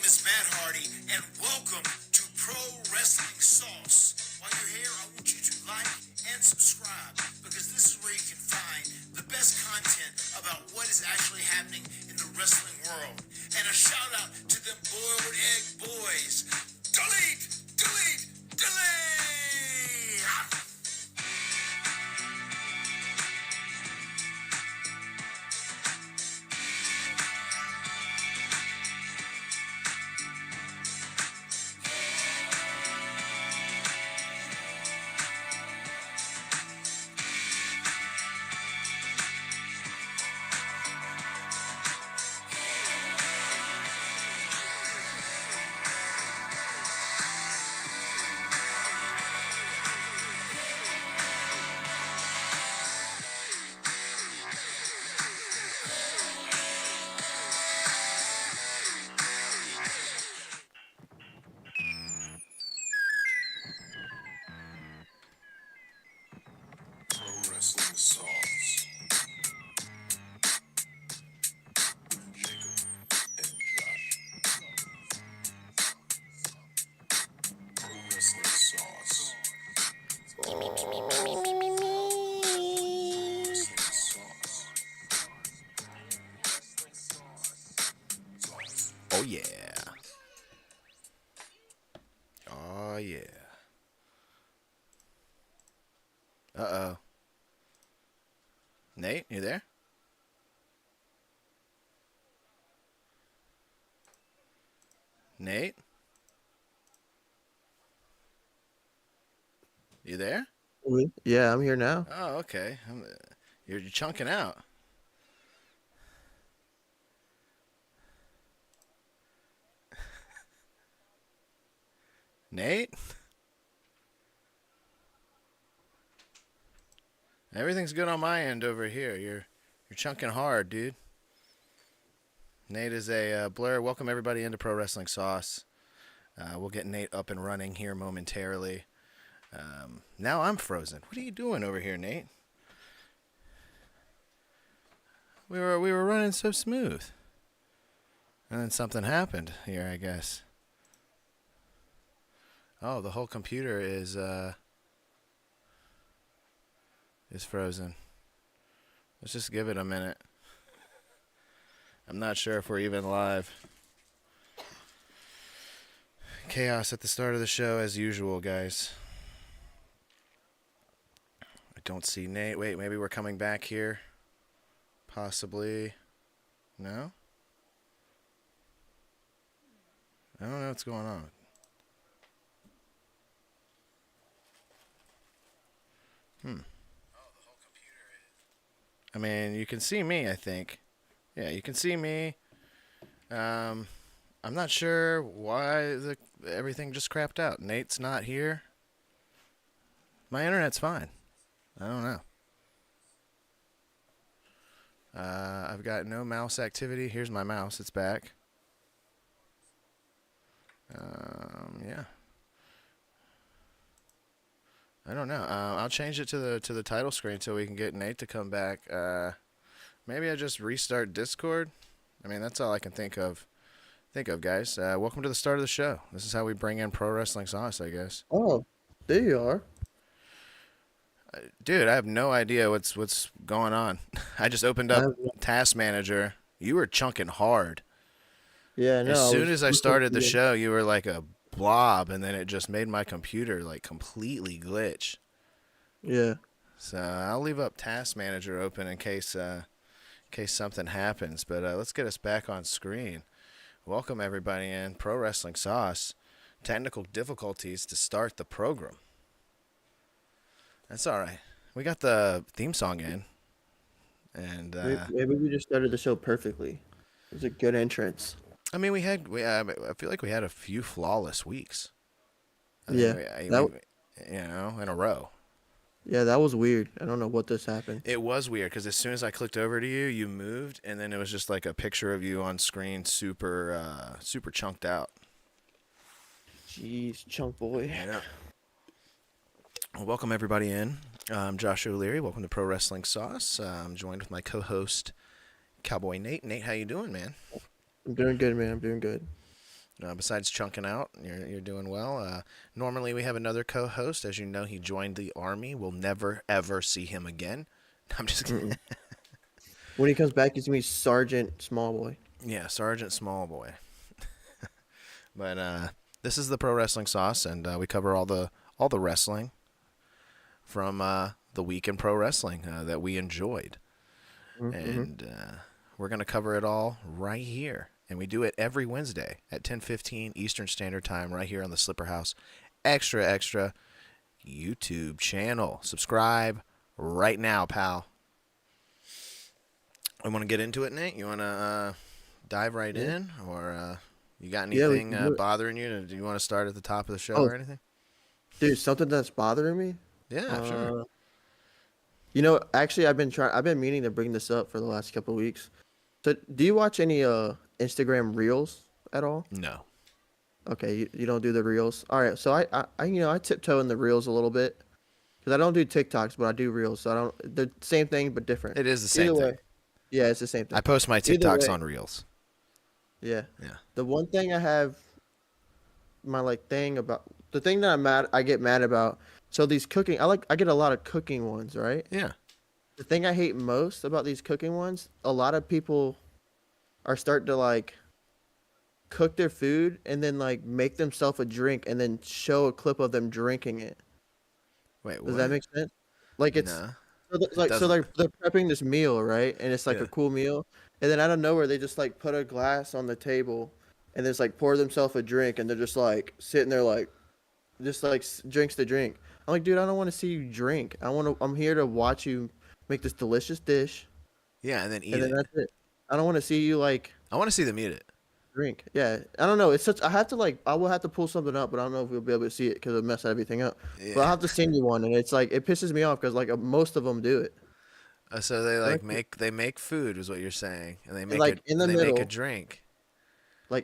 is Matt Hardy, and welcome to Pro Wrestling Sauce. While you're here, I want you to like and subscribe, because this is where you can find the best content about what is actually happening in the wrestling world. And a shout out to them boiled egg boys. Delete! Delete! Delete! Wrestling Sauce. Jacob and Josh. Pro Wrestling Sauce. Wrestling Sauce. Oh yeah. Oh yeah. Uh-oh. Nate, you there? Nate? You there? Yeah, I'm here now. Oh, okay. You're chunking out. Nate? Everything's good on my end over here. You're chunking hard, dude. Nate is a blur. Welcome everybody into Pro Wrestling Sauce. We'll get Nate up and running here momentarily. Now I'm frozen. What are you doing over here, Nate? We were running so smooth, and then something happened here, I guess. Oh, the whole computer is frozen. Let's just give it a minute. I'm not sure if we're even live. Chaos at the start of the show as usual, guys. I don't see Nate. Wait, maybe we're coming back here. Possibly. No? I don't know what's going on. I mean, you can see me, I think. Yeah, you can see me. I'm not sure why everything just crapped out. Nate's not here. My internet's fine. I don't know. I've got no mouse activity. Here's my mouse. It's back. Yeah. I don't know. I'll change it to the title screen so we can get Nate to come back. Maybe I just restart Discord. I mean, that's all I can think of. Guys. Welcome to the start of the show. This is how we bring in Pro Wrestling Sauce, I guess. Oh, there you are. Dude, I have no idea what's going on. I just opened up Task Manager. You were chunking hard. Yeah, no. As soon as I started the show, you were like a blob, and then it just made my computer like completely glitch. Yeah. So I'll leave up Task Manager open in case something happens. But let's get us back on screen. Welcome everybody in Pro Wrestling Sauce. Technical difficulties to start the program. That's all right. We got the theme song in, and maybe we just started the show perfectly. It was a good entrance. I mean, I feel like we had a few flawless weeks. Yeah, in a row. Yeah, that was weird. I don't know what just happened. It was weird because as soon as I clicked over to you, you moved, and then it was just like a picture of you on screen, super chunked out. Jeez, chunk boy. Yeah. Well, welcome everybody in. I'm Josh O'Leary. Welcome to Pro Wrestling Sauce. I'm joined with my co-host, Cowboy Nate. Nate, how you doing, man? I'm doing good, man. I'm doing good. Besides chunking out, you're doing well. Normally we have another co-host. As you know, he joined the army. We'll never ever see him again. I'm just kidding. Mm-mm. When he comes back, he's gonna be Sergeant Smallboy. Yeah, Sergeant Smallboy. But this is the Pro Wrestling Sauce, and we cover all the wrestling from the week in pro wrestling that we enjoyed, Mm-hmm. and we're gonna cover it all right here. And we do it every Wednesday at 10:15 Eastern Standard Time, right here on the Slipper House Extra YouTube channel. Subscribe right now, pal. I want to get into it, Nate. You want to dive right in, or you got Yeah, we anything can do it. bothering you? Do you want to start at the top of the show Oh, or anything? dude, something that's bothering me. Yeah, sure. Actually, I've been meaning to bring this up for the last couple of weeks. So, do you watch any Instagram Reels at all? No. Okay, you don't do the Reels. All right, so I tiptoe in the Reels a little bit because I don't do TikToks, but I do Reels. So I don't. They're the same thing but different. It is the same Either thing. way, yeah, it's the same thing. I post my Either TikToks way. on Reels. Yeah. Yeah. The one thing I have my thing about the thing that I get mad about. So these cooking, I get a lot of cooking ones, right? Yeah. The thing I hate most about these cooking ones, a lot of people are starting to cook their food and then make themselves a drink and then show a clip of them drinking it. Wait, Does what? that make sense? Like it's No. so doesn't. they're prepping this meal, right? And it's Yeah. a cool meal. And then out of nowhere they just put a glass on the table and just pour themselves a drink and they're just sitting there drinks the drink. I'm like, dude, I don't want to see you drink. I'm here to watch you make this delicious dish Yeah, and then eat and then it. that's it. I don't want to see you I want to see them eat it. drink. Yeah. I don't know. It's such I have to I will have to pull something up, but I don't know if we'll be able to see it because it'll mess everything up. Yeah. But I'll have to send you one and it's it pisses me off because most of them do it. So they Right. they make food is what you're saying, and they And make in the they make a middle, drink.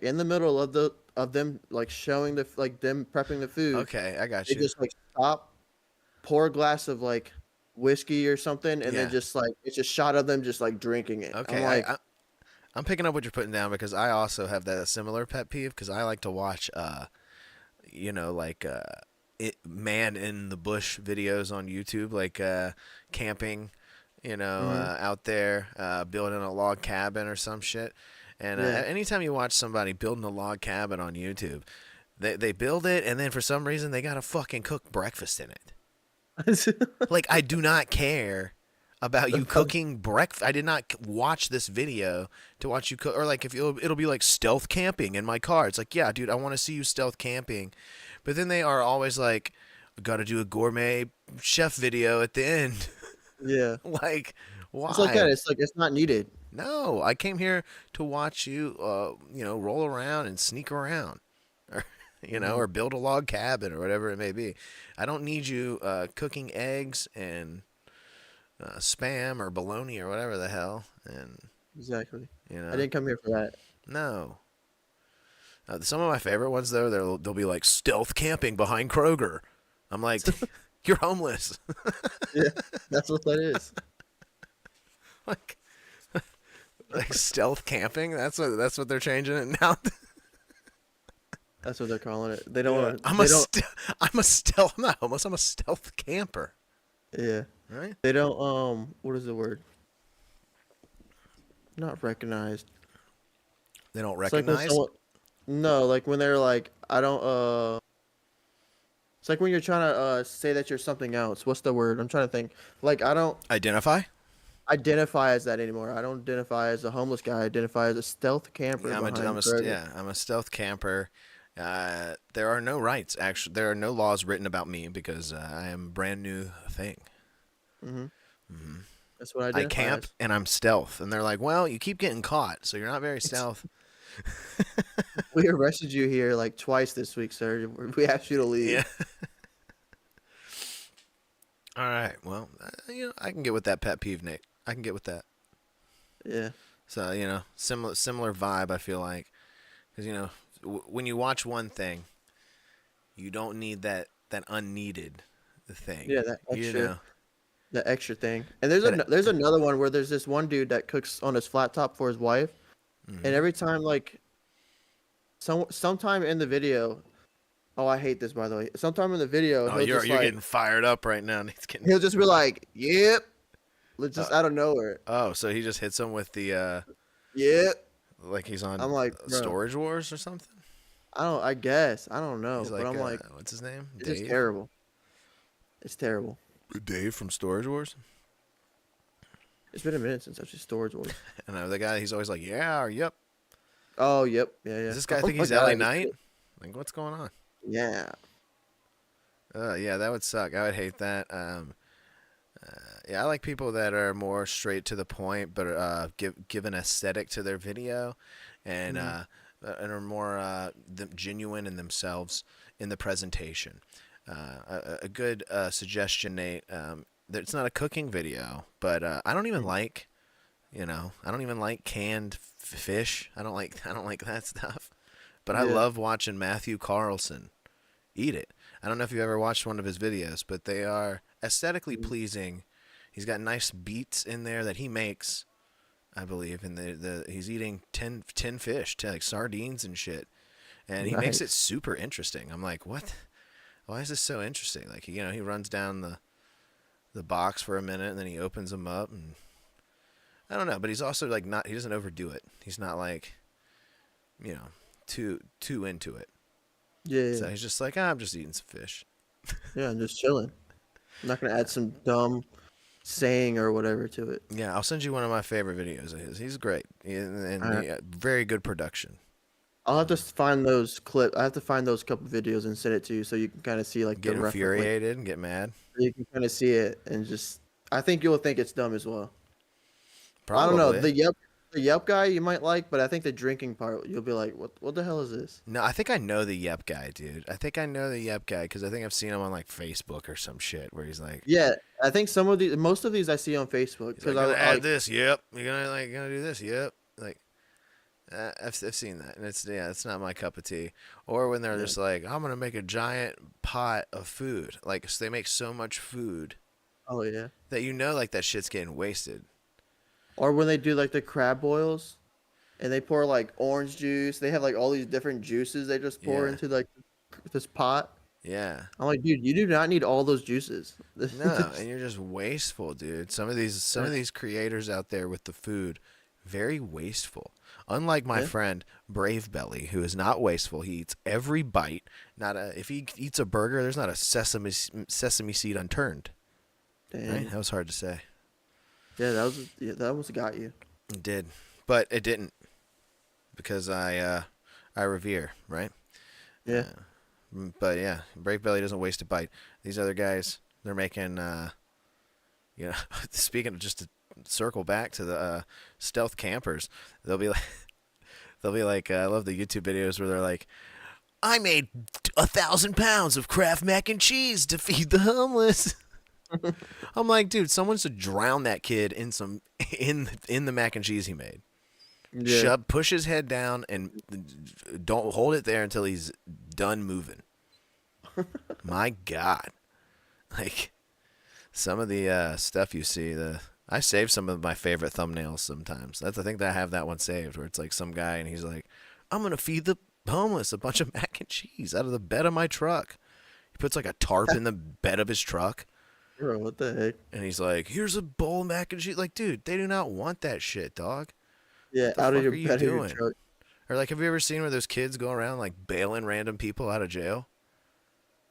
in the middle of them showing them prepping the food, Okay, I got they you. just stop, pour a glass of whiskey or something, and Yeah. then just it's a shot of them just drinking it. Okay, I'm like, I'm picking up what you're putting down because I also have that similar pet peeve because I like to watch man in the bush videos on YouTube, camping, out there building a log cabin or some shit. And yeah. anytime you watch somebody building a log cabin on YouTube, they build it and then for some reason they gotta fucking cook breakfast in it. Like, I do not care about you cooking breakfast. I did not watch this video to watch you cook, or if it'll be stealth camping in my car. It's yeah, dude, I want to see you stealth camping, but then they are always got to do a gourmet chef video at the end. Yeah. Why? It's like that. It's not needed. No, I came here to watch you, roll around and sneak around, or or build a log cabin or whatever it may be. I don't need you cooking eggs and spam or bologna or whatever the hell. And Exactly. I I didn't come here for that. no. Some of my favorite ones though, they'll be stealth camping behind Kroger. I'm like, you're homeless. Yeah, that's what that is. like, stealth camping. That's what they're changing it now. That's what they're calling it. They don't want to. I'm a stealth. I'm not homeless. I'm a stealth camper. Yeah. Right? They don't. What is the word? Not recognized. They don't It's when recognize. no, when they're I don't. It's when you're trying to say that you're something else. What's the word? I'm trying to think. I don't Identify. identify as that anymore. I don't identify as a homeless guy. I identify as a stealth camper Yeah, behind Kroger. I'm a stealth camper. There are no rights. Actually, there are no laws written about me because I am a brand new thing. That's what I I identify camp as. and I'm stealth, and they're like, "Well, you keep getting caught, so you're not very stealth." We arrested you here twice this week, sir. We asked you to leave. Yeah. All right. Well, I can get with that pet peeve, Nate. I can get with that. Yeah. So similar vibe. I feel like because when you watch one thing, you don't need that unneeded thing. Yeah, that You extra. know. The extra thing. And there's But there's another one where there's this one dude that cooks on his flat top for his wife, and every time sometime in the video. Oh, I hate this, by the way. Sometime in the video, Oh, he'll you're just like getting fired up right now. Nate's getting. he'll just be like, "Yep," just out of nowhere. Oh, so he just hits him with the Yep. like he's on I'm like, bro, Storage Wars or something. I guess I don't know, He's but like, I'm like, what's his name? it's just Dave. terrible. It's terrible. Dave from Storage Wars. It's been a minute since I've seen Storage Wars. And the guy, he's always like, yeah, or yep. Oh, yep, yeah. Does this guy Oh think my he's God, LA Knight? Like, what's going on? Yeah. Yeah, that would suck. I would hate that. Yeah, I like people that are more straight to the point, but give an aesthetic to their video, and are more genuine in themselves in the presentation. A good suggestion, Nate. It's not a cooking video, but I don't even like, I don't even like canned fish. I don't like that stuff. But I love watching Matthew Carlson eat it. I don't know if you ever watched one of his videos, but they are aesthetically pleasing. He's got nice beats in there that he makes, I believe, and he's eating 10 fish, like sardines and shit, and he makes it super interesting. I'm like, what? Why is this so interesting? Like, he runs down the box for a minute and then he opens them up, and I don't know, but he's also like he doesn't overdo it. He's not like, too into it. Yeah. So he's just like, I'm just eating some fish. Yeah, I'm just chilling. I'm not gonna add some dumb saying or whatever to it. Yeah, I'll send you one of my favorite videos of his. He's great, and very good production. I'll have to find those clips. I have to find those couple videos and send it to you so you can kind of see like Get the reference. infuriated and get mad. You can kind of see it and just. I think you'll think it's dumb as well. Probably. I don't know the Yelp guy you might like, but I think the drinking part you'll be like, what the hell is this? No, I think I know the Yep guy, dude. I think I know the Yep guy because I think I've seen him on like Facebook or some shit where he's like, Yeah, I think most of these I see on Facebook he's like, because gonna I add this. Yep, you're gonna do this. Yep, like. I've seen that, and it's not my cup of tea. Or when they're just like, I'm gonna make a giant pot of food, like so they make so much food. Oh yeah. That like that shit's getting wasted. Or when they do like the crab boils, and they pour like orange juice. They have like all these different juices they just pour into like this pot. Yeah. I'm like, dude, you do not need all those juices. No, and you're just wasteful, dude. Some of these creators out there with the food, very wasteful. Unlike my friend Brave Belly, who is not wasteful. He eats every bite. If he eats a burger, there's not a sesame seed unturned. Damn. Right? That was hard to say. Yeah, that almost got you. It did, but it didn't, because I revere, right? Yeah. But yeah, Brave Belly doesn't waste a bite. These other guys, they're making, speaking of, just to circle back to the stealth campers, they'll be like, I love the YouTube videos where they're like, I made 1,000 pounds of Kraft mac and cheese to feed the homeless. I'm like, dude, someone should drown that kid in the mac and cheese he made. Yeah. Push his head down and don't hold it there until he's done moving. My God, like some of the stuff you see, I save some of my favorite thumbnails sometimes. I think that I have that one saved where it's like some guy and he's like, I'm gonna feed the homeless a bunch of mac and cheese out of the bed of my truck. He puts like a tarp in the bed of his truck. Bro, what the heck? And he's like, here's a bowl of mac and cheese. Like, dude, they do not want that shit, dog. Yeah, out of your bed of your truck. Or like, have you ever seen where those kids go around like bailing random people out of jail?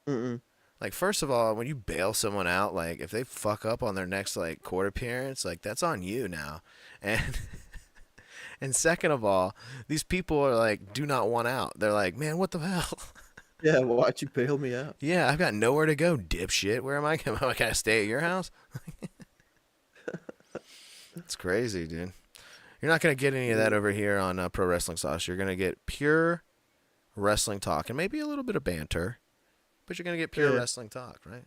Mm-mm. Like, first of all, when you bail someone out, like if they fuck up on their next like court appearance, like that's on you now. And and second of all, these people are like, do not want out. They're like, man, what the hell? Yeah, why'd you bail me out? Yeah, I've got nowhere to go, dipshit. Where am I? Am I gonna stay at your house? It's crazy, dude. You're not gonna get any of that over here on Pro Wrestling Sauce. You're gonna get pure wrestling talk and maybe a little bit of banter, but you're gonna get pure wrestling talk, right?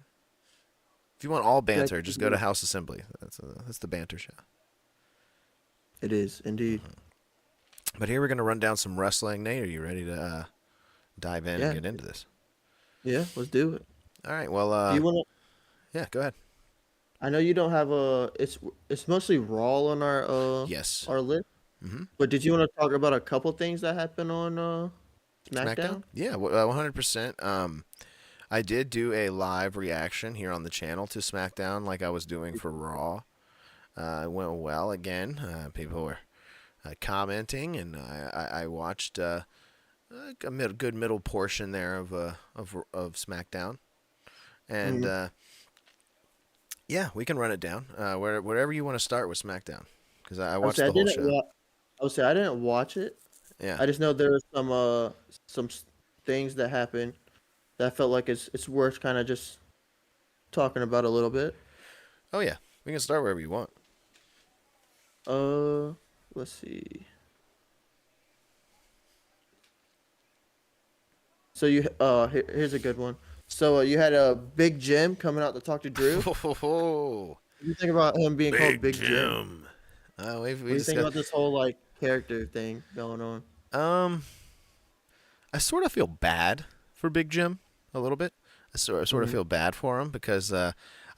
If you want all banter, just go to House Assembly. That's the banter show. It is indeed. But here we're gonna run down some wrestling. Nate, are you ready to dive in and get into this? Yeah, let's do it. All right. Well, Do you want to? yeah, go ahead. I know you don't have It's mostly Raw on our Yes. our list. Mm-hmm. But did you want to talk about a couple things that happened on SmackDown? Yeah, 100%. I did do a live reaction here on the channel to SmackDown, like I was doing for Raw. It went well again. People were commenting, and I watched a good middle portion there of SmackDown, and yeah, we can run it down. Wherever you want to start with SmackDown, because I watched the whole show. I would say I didn't watch it. Yeah. I just know there were things that happened that I felt like it's worth kind of just talking about a little bit. Oh yeah, we can start wherever you want. Let's see. So here's a good one. So you had a Big Jim coming out to talk to Drew. What do you think about him being called Big Jim? Oh, What do you think about this whole like character thing going on? I sort of feel bad for Big Jim a little bit. I sort of feel bad for him because I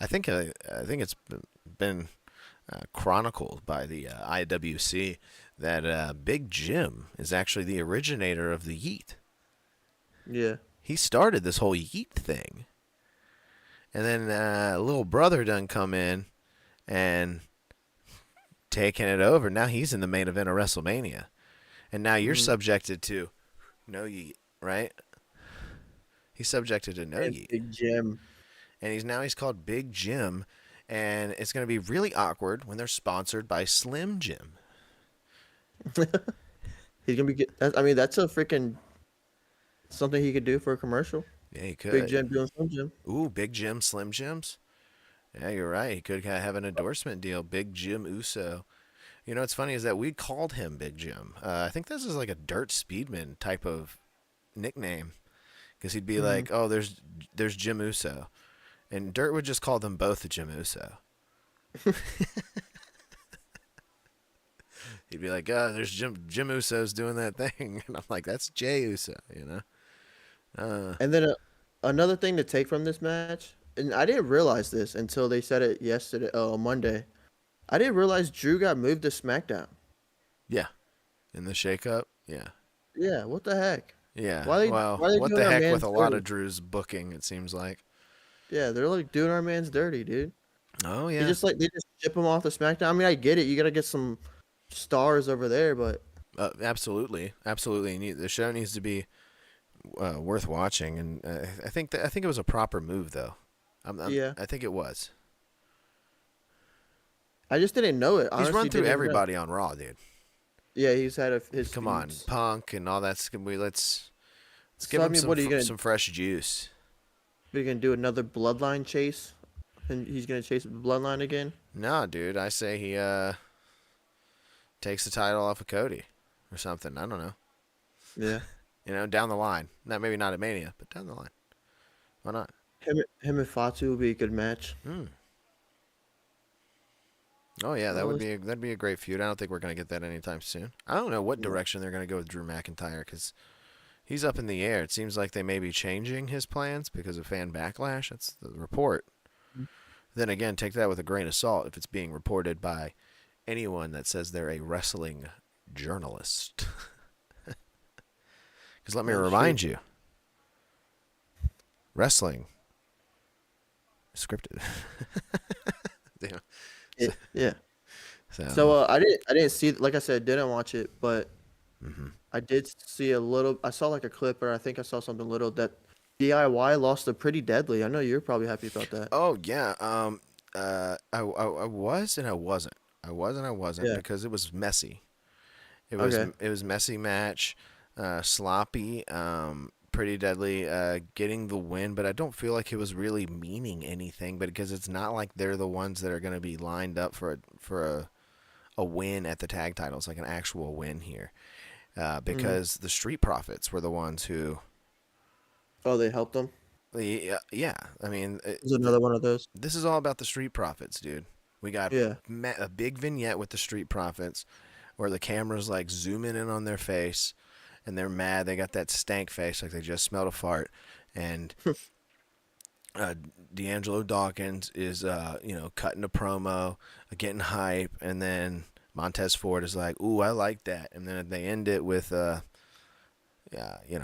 think it's been chronicled by the IWC that Big Jim is actually the originator of the Yeet. Yeah. He started this whole Yeet thing. And then little brother done come in and taking it over. Now he's in the main event of WrestleMania. And now you're subjected to no Yeet, right? He's subjected to no Yeet. Big Jim. And he's called Big Jim. And it's going to be really awkward when they're sponsored by Slim Jim. He's going to be... I mean, that's a freaking... something he could do for a commercial. Yeah, he could. Big Jim doing Slim Jim. Ooh, Big Jim, Slim Jims. Yeah, you're right. He could have an endorsement deal. Big Jim Uso. You know what's funny is that we called him Big Jim. I think this is like a Dirt Speedman type of nickname. Because he'd be like, oh, there's Jim Uso. And Dirt would just call them both Jim Uso. He'd be like, oh, there's Jim Uso's doing that thing. And I'm like, that's Jay Uso, you know? And then another thing to take from this match, and I didn't realize this until they said it yesterday, Monday. I didn't realize Drew got moved to SmackDown. Yeah. In the shakeup? Yeah. Yeah, what the heck? Yeah. Why they what doing the our heck man's with a lot dirty? of Drew's booking, it seems like. Yeah, they're like doing our man's dirty, dude. Oh, yeah. They just ship him off to SmackDown. I mean, I get it. You got to get some stars over there, but Absolutely. Absolutely. The show needs to be worth watching, and I think it was a proper move, though. Yeah. I think it was. I just didn't know it. He's Honestly, run through didn't know. everybody on Raw, dude. Yeah, he's had his. Come on, feuds. Punk and all that. Let's So, give I him mean, what are you gonna- some fresh juice. We're gonna do another bloodline chase, and he's gonna chase the bloodline again. No, dude. I say he takes the title off of Cody or something. I don't know. Yeah. You know, down the line. Maybe not at Mania, but down the line. Why not? Him and Fatu will be a good match. Oh yeah, Well, that'd be a great feud. I don't think we're gonna get that anytime soon. I don't know what direction they're gonna go with Drew McIntyre because he's up in the air. It seems like they may be changing his plans because of fan backlash. That's the report. Then again, take that with a grain of salt if it's being reported by anyone that says they're a wrestling journalist. Because let me remind you, wrestling is scripted. Damn. Yeah. So I didn't see, like I said, didn't watch it, but I did see a little. I saw like a clip, or I think I saw something little that DIY lost a Pretty Deadly. I know you're probably happy about that. Oh yeah. I was and I wasn't. I was and I wasn't Yeah. because it was messy. It was messy match, sloppy. Pretty Deadly getting the win, but I don't feel like it was really meaning anything. But because it's not like they're the ones that are going to be lined up for a win at the tag titles, like an actual win here. Because the Street Profits were the ones who. Oh, they helped them. Yeah. I mean, There's another one of those. this is all about the Street Profits, dude. We got Yeah. a big vignette with the Street Profits where the camera's like zooming in on their face and they're mad. They got that stank face like they just smelled a fart. And D'Angelo Dawkins is, cutting a promo, getting hype. And then Montez Ford is like, ooh, I like that. And then they end it with,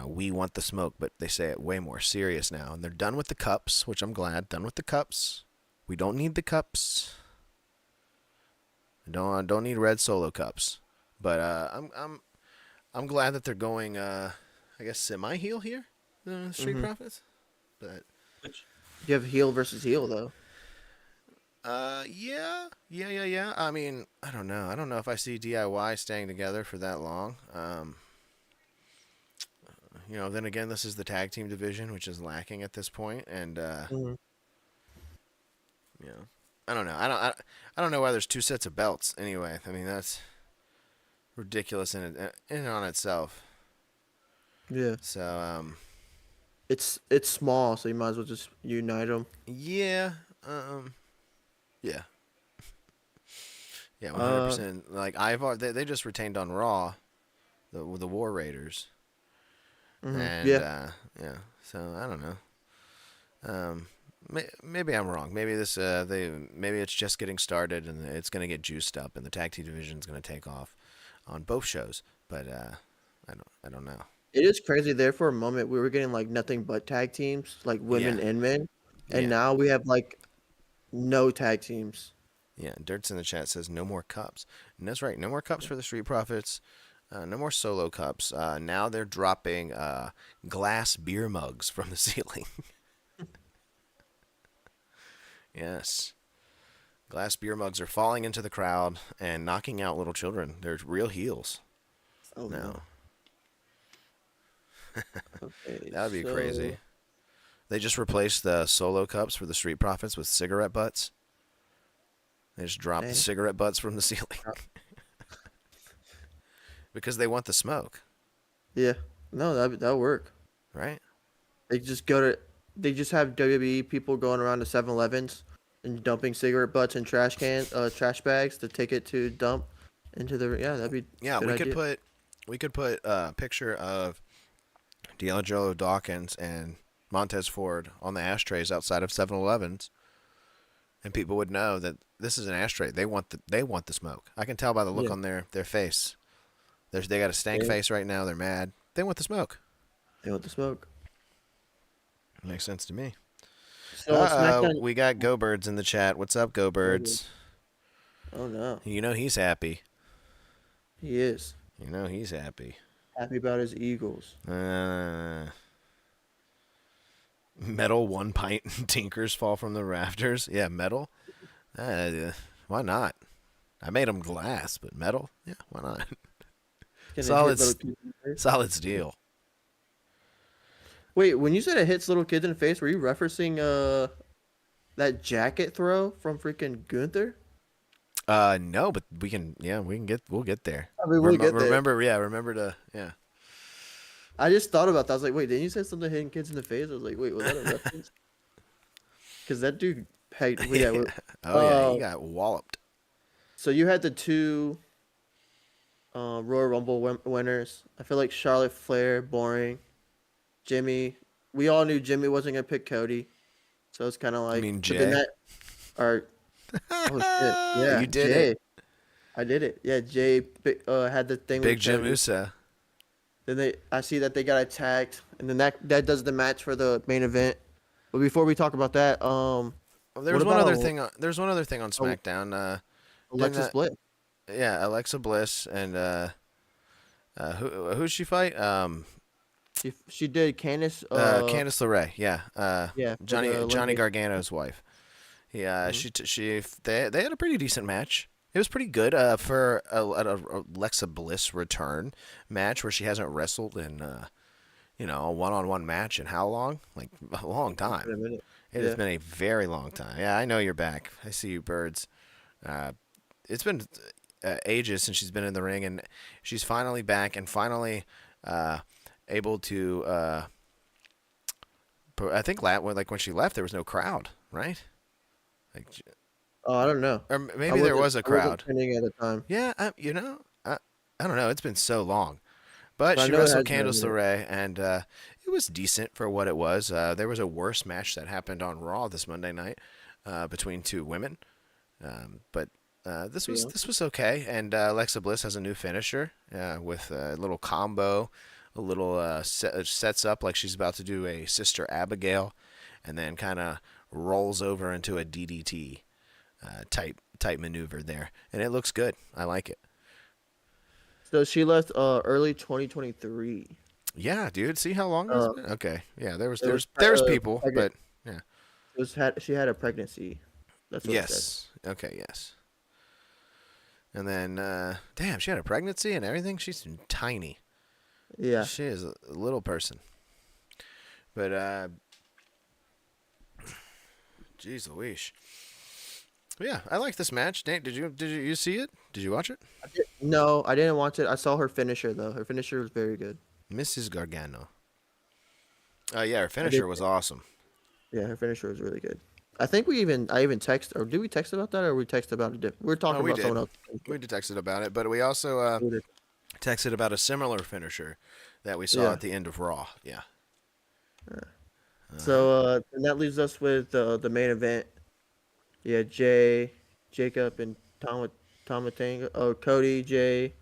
we want the smoke, but they say it way more serious now. And they're done with the cups, which I'm glad. Done with the cups. We don't need the cups. Don't need red Solo cups. But I'm glad that they're going. I guess semi-heel here, the Street Profits. But You have heel versus heel though. yeah. I mean, I don't know. I don't know if I see DIY staying together for that long. Then again, this is the tag team division, which is lacking at this point, and I don't know. I don't know why there's two sets of belts. Anyway, I mean that's ridiculous in and on itself. Yeah. So It's small, so you might as well just unite them. yeah, yeah, 100%. Like they just retained on Raw, the War Raiders, and Yeah. So I don't know. Maybe I'm wrong. Maybe maybe it's just getting started and it's gonna get juiced up and the tag team division is gonna take off on both shows. But I don't know. It is crazy. There for a moment, we were getting like nothing but tag teams, like women Yeah. and men, and Yeah. now we have like no tag teams. Yeah, Dirt's in the chat says no more cups. And that's right, no more cups for the Street Profits. No more Solo cups. Now they're dropping glass beer mugs from the ceiling. Yes. Glass beer mugs are falling into the crowd and knocking out little children. They're real heels. Oh No. Okay, That would be so- crazy. They just replaced the Solo cups for the Street Profits with cigarette butts. They just dropped the Dang. cigarette butts from the ceiling. Because they want the smoke, Yeah, no, that'll work. right? They just have WWE people going around to 7-Elevens and dumping cigarette butts in trash bags to take it to dump into the that'd be Yeah, good idea. we could put a picture of D'Angelo Dawkins and Montez Ford on the ashtrays outside of 7-Elevens, and people would know that this is an ashtray. They want the smoke. I can tell by the look Yeah. on their face. They got a stank Yeah. face right now. They're mad. They want the smoke. They want the smoke. Makes sense to me. So SmackDown. We got Go Birds in the chat. What's up, Go Birds? Oh no, You know he's happy. he is You know he's happy. happy about his Eagles. Metal 1 pint and tinkers fall from the rafters. Yeah, metal. Why not? I made them glass, but metal. Yeah, why not? Can it hit Solid little kids in the face? Solid steel. Wait, when you said it hits little kids in the face, were you referencing that jacket throw from freaking Gunther? No, but we'll get there. I mean, we'll get there. Remember to. I just thought about that. I was like, wait, didn't you say something hitting kids in the face? I was like, wait, was that a reference? Because that dude pegged. Yeah. He got walloped. So you had the two Royal Rumble winners. I feel like Charlotte Flair, boring. Jimmy, we all knew Jimmy wasn't gonna pick Cody, so it's kind of like. mean but then Jay? oh shit! Yeah, You did Jay. it. I did it. Yeah, Jay had the thing. Big with Jim Cody. Uso. Then I see that they got attacked, and then that does the match for the main event. But before we talk about that, There's what one other about- thing. There's one other thing on SmackDown. Alexis that- Bliss. Yeah, Alexa Bliss and who'd she fight? She did Candice. Candice LeRae. Yeah. Yeah, for Johnny the Johnny Olympic- Gargano's wife. Yeah. They had a pretty decent match. It was pretty good for a Alexa Bliss return match where she hasn't wrestled in a one-on-one match in how long? Like a long time. In a minute. It has Yeah. been a very long time. Yeah, I know you're back. I see you, birds. It's been ages since she's been in the ring, and she's finally back and finally able to. I think when she left, there was no crowd, right? Like, Oh, I don't know. or maybe there was a I wasn't crowd. trending at the time. Yeah, I don't know. It's been so long. But But I she know it wrestled has been a Candice LeRae, and it was decent for what it was. There was a worse match that happened on Raw this Monday night between two women, but this was okay. And Alexa Bliss has a new finisher with a little combo, sets up like she's about to do a Sister Abigail, and then kind of rolls over into a DDT type maneuver there, and it looks good. I like it. So she left early 2023. Yeah, dude. See how long it's Uh, been? Okay. Yeah, there was it was people, pregnant. but yeah. She had a pregnancy. That's what it said. Yes. Okay. Yes. And then, damn, she had a pregnancy and everything. She's tiny. Yeah. She is a little person. But jeez Louise. Yeah, I like this match. Nate, did you see it? Did you watch it? No, I didn't watch it. I saw her finisher though. Her finisher was very good. Mrs. Gargano. Yeah, her finisher was awesome. Yeah, her finisher was really good. I think I even text, or did we text about that, or we text about it different? We're talking we about did. someone else. We did texted about it, but we also We did. texted about a similar finisher that we saw Yeah. at the end of Raw. Yeah. So and that leaves us with the main event. Yeah, Jacob, and Tomatonga. Oh, Cody, Jay,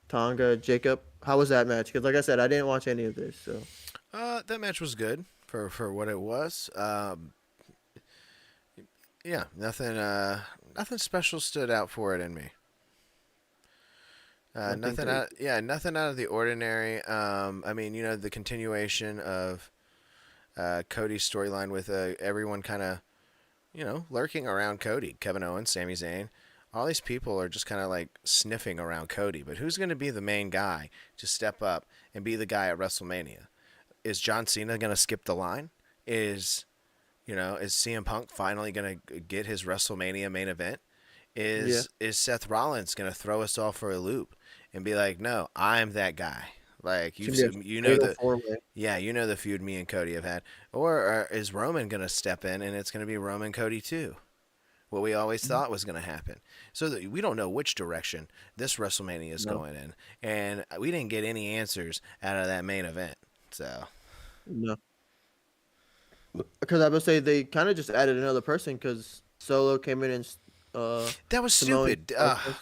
Tonga, Jacob. How was that match? Because like I said, I didn't watch any of this. So That match was good for what it was. Yeah, nothing special stood out for it in me. Nothing out of the ordinary. I mean, the continuation of Cody's storyline with everyone kind of, lurking around Cody. Kevin Owens, Sami Zayn, all these people are just kind of like sniffing around Cody. But who's going to be the main guy to step up and be the guy at WrestleMania? Is John Cena going to skip the line? Is CM Punk finally going to get his WrestleMania main event? Is Seth Rollins going to throw us all for a loop and be like, no, I'm that guy? Like the feud me and Cody have had. Or is Roman going to step in and it's going to be Roman Cody too? What we always thought was going to happen. So that we don't know which direction this WrestleMania is going in. And we didn't get any answers out of that main event. So no. Because I would say they kind of just added another person because Solo came in and that was Samoa- stupid.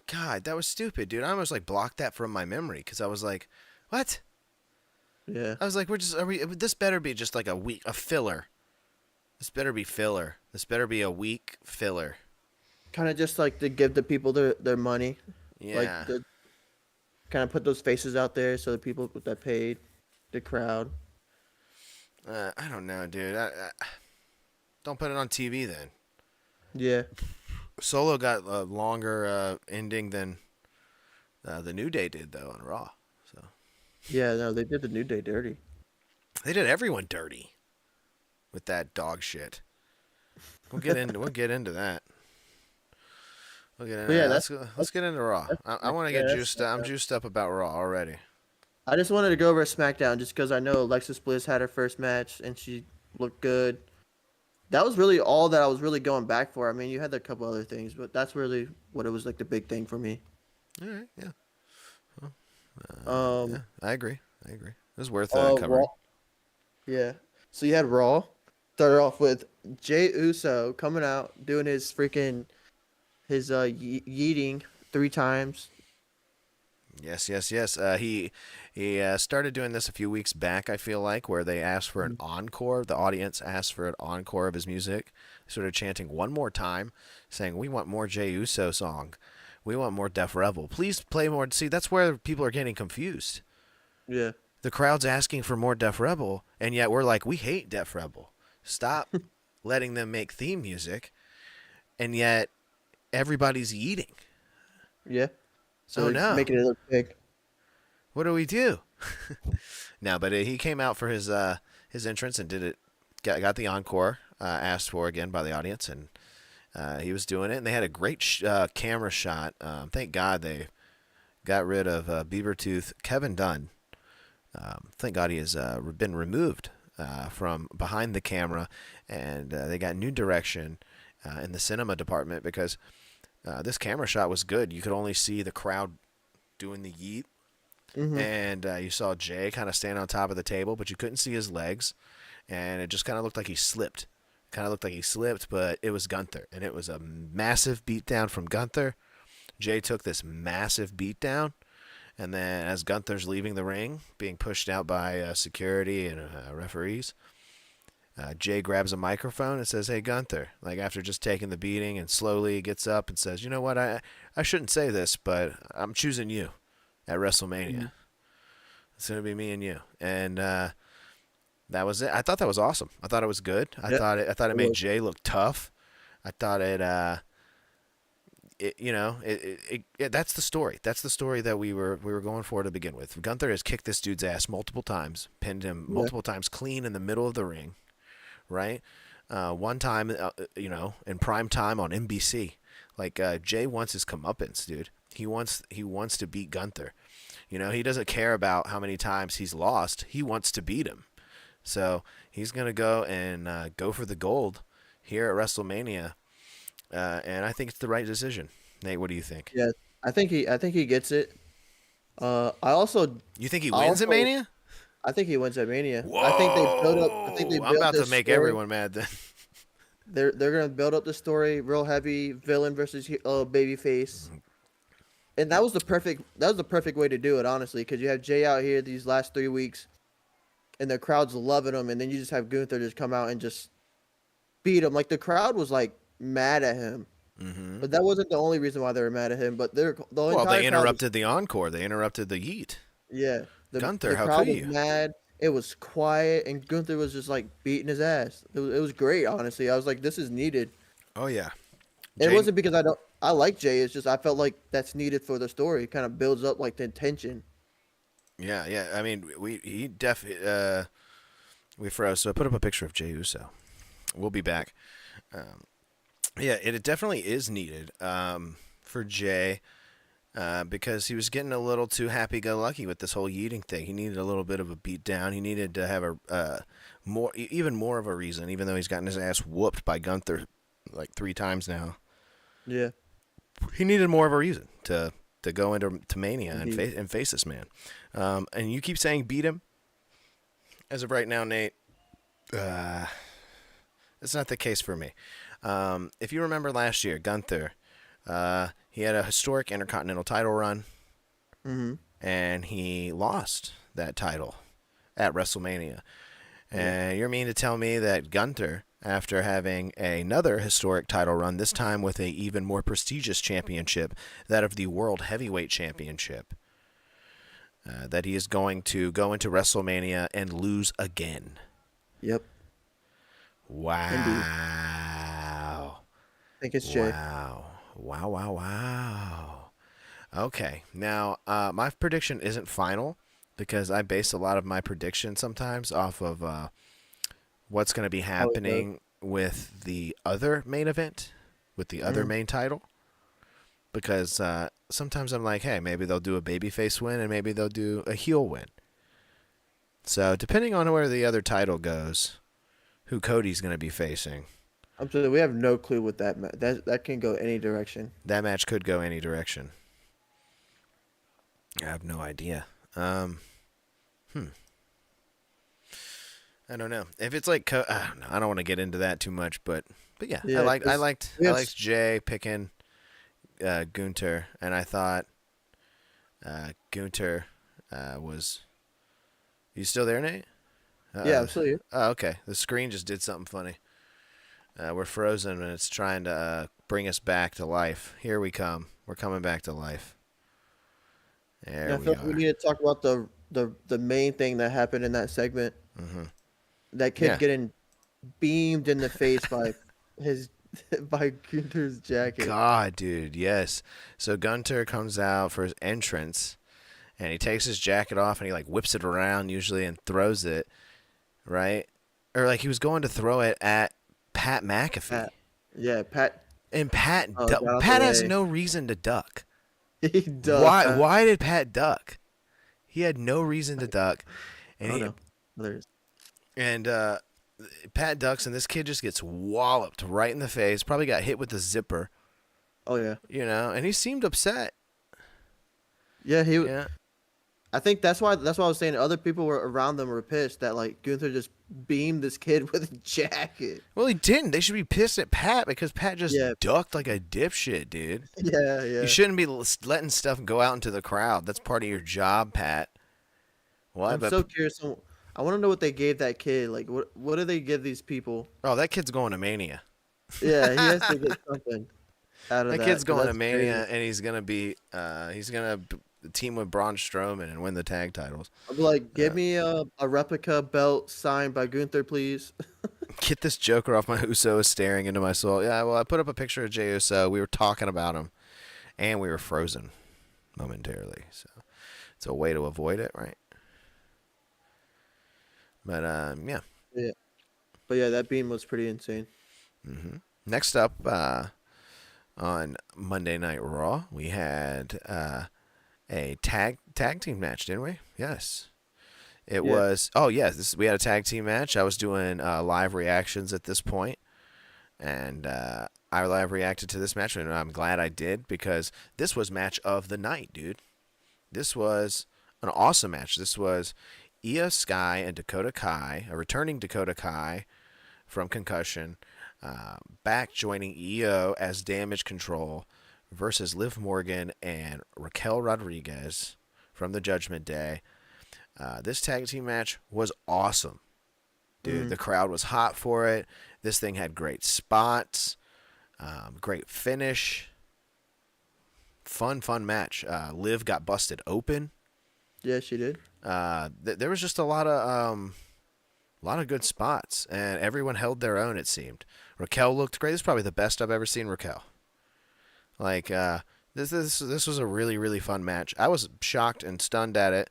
God, that was stupid, dude. I almost like blocked that from my memory because I was like, what? Yeah. I was like, this better be just like a filler. This better be filler. This better be a week filler. Kind of just like to give the people their money. Yeah. Like kind of put those faces out there so the people that paid, the crowd. I don't know, dude. I don't put it on TV then. Yeah. Solo got a longer ending than the New Day did though on Raw. So Yeah, no, they did the New Day dirty. they did everyone dirty with that dog shit. We'll get into that. We'll get into that. Let's get into Raw. I want to get juiced up. I'm juiced up about Raw already. I just wanted to go over SmackDown just because I know Alexis Bliss had her first match and she looked good. That was really all that I was really going back for. I mean, you had a couple other things, but that's really what it was like the big thing for me. All right, yeah. Well, yeah, I agree. It was worth covering. Raw. Yeah. So you had Raw. Started off with Jey Uso coming out doing his yeeting 3 times. Yes. He started doing this a few weeks back, I feel like, where they asked for an encore. The audience asked for an encore of his music. Sort of chanting one more time, saying, we want more Jey Uso song. We want more Def Rebel. Please play more. See, that's where people are getting confused. Yeah. The crowd's asking for more Def Rebel, and yet we're like, we hate Def Rebel. Stop letting them make theme music, and yet everybody's eating. Yeah. So no. Making it look big. What do we do? No, but he came out for his entrance and did it. Got the encore asked for again by the audience, and he was doing it. And they had a great camera shot. Thank God they got rid of Beavertooth Kevin Dunn. Thank God he has been removed from behind the camera, and they got new direction in the cinema department because this camera shot was good. You could only see the crowd doing the yeet, and you saw Jay kind of stand on top of the table, but you couldn't see his legs, and it just kind of looked like he slipped. But it was Gunther, and it was a massive beatdown from Gunther. Jay took this massive beatdown, And then as Gunther's leaving the ring, being pushed out by security and referees, Jay grabs a microphone and says, "Hey, Gunther," like after just taking the beating, and slowly gets up and says, "You know what? I shouldn't say this, but I'm choosing you at WrestleMania. It's going to be me and you." And that was it. I thought that was awesome. I thought it was good. I thought it made Jay look tough. I thought that's the story. That's the story that we were going for to begin with. Gunther has kicked this dude's ass multiple times, pinned him multiple times clean in the middle of the ring, right? One time, in prime time on NBC. Like Jay wants his comeuppance, dude. He wants to beat Gunther. He doesn't care about how many times he's lost. He wants to beat him. So he's gonna go and go for the gold here at WrestleMania. And I think it's the right decision. Nate, what do you think? Yeah, I think he gets it. You think he wins at Mania? I think he wins at Mania. Whoa! I think they build up. I'm about to make everyone mad then. They're gonna build up the story real heavy, villain versus babyface, and that was the perfect way to do it, honestly, because you have Jay out here these last 3 weeks, and the crowd's loving him, and then you just have Gunther just come out and just beat him. Like the crowd was like mad at him. Mm-hmm. But that wasn't the only reason why they were mad at him. But they interrupted the encore. They interrupted the yeet. Yeah, Gunther, the how crowd could you? was mad. It was quiet, and Gunther was just like beating his ass. It was great, honestly. I was like, this is needed. Oh yeah. It wasn't because I like Jay. It's just I felt like that's needed for the story. It kind of builds up like the tension. Yeah. I mean, we froze. So I put up a picture of Jey Uso. We'll be back. Yeah, it definitely is needed for Jay because he was getting a little too happy-go-lucky with this whole yeeting thing. He needed a little bit of a beat down. He needed to have even more of a reason, even though he's gotten his ass whooped by Gunther like 3 times now. Yeah, he needed more of a reason to go into Mania and face this man. And you keep saying beat him. As of right now, Nate, it's not the case for me. If you remember last year, Gunther, he had a historic Intercontinental title run, and he lost that title at WrestleMania. And you're mean to tell me that Gunther, after having another historic title run, this time with a even more prestigious championship, that of the World Heavyweight Championship, that he is going to go into WrestleMania and lose again? Yep. Wow. Indeed. I think it's Jay. Wow. Okay. Now, my prediction isn't final because I base a lot of my predictions sometimes off of what's going to be happening with the other main event, with the other main title. Because sometimes I'm like, hey, maybe they'll do a babyface win and maybe they'll do a heel win. So depending on where the other title goes, who Cody's going to be facing. I'm sorry, we have no clue what that can go any direction. That match could go any direction. I have no idea. I don't know. If it's like I don't know. I don't want to get into that too much, but yeah, I liked Jay picking Gunther, and I thought Gunther was. You still there, Nate? Yeah, I'm still here. Oh, okay. The screen just did something funny. We're frozen, and it's trying to bring us back to life. Here we come. We're coming back to life. There I feel like we need to talk about the main thing that happened in that segment. Mm-hmm. That kid getting beamed in the face by by Gunther's jacket. God, dude, yes. So Gunther comes out for his entrance, and he takes his jacket off, and he like whips it around usually and throws it, right? Or like he was going to throw it at Pat McAfee. Pat. And Pat has no reason to duck. He does. Why did Pat duck? He had no reason to duck. And Pat ducks, and this kid just gets walloped right in the face. Probably got hit with the zipper. Oh, yeah. And he seemed upset. Yeah, I think that's why I was saying other people were around them were pissed that like Gunther just beamed this kid with a jacket. Well, he didn't. They should be pissed at Pat because Pat just Yeah. ducked like a dipshit, dude. Yeah, yeah. You shouldn't be letting stuff go out into the crowd. That's part of your job, Pat. What? I'm so curious. I want to know what they gave that kid. Like, what do they give these people? Oh, that kid's going to Mania. Yeah, he has to get something out of that. That kid's 'cause going to that's Mania, crazy. and he's gonna team with Braun Strowman and win the tag titles. I'm like, give me a replica belt signed by Gunther, please. Get this Joker off my Uso is staring into my soul. Yeah, well, I put up a picture of Jey Uso. We were talking about him, and we were frozen momentarily. So it's a way to avoid it, right? But yeah. Yeah. But yeah, that beam was pretty insane. Next up, on Monday Night Raw, we had a tag team match, didn't we? Yes. It Yeah. was. Oh yes, we had a tag team match. I was doing live reactions at this point, and I live reacted to this match, and I'm glad I did because this was match of the night, dude. This was an awesome match. This was Io Sky and Dakota Kai, a returning Dakota Kai from Concussion, back joining Io as Damage Control versus Liv Morgan and Raquel Rodriguez from the Judgment Day. This tag team match was awesome. Dude, the crowd was hot for it. This thing had great spots, great finish. Fun match. Liv got busted open. Yeah, she did. There was just a lot of good spots, and everyone held their own, it seemed. Raquel looked great. This is probably the best I've ever seen Raquel. Like, this was a really, really fun match. I was shocked and stunned at it,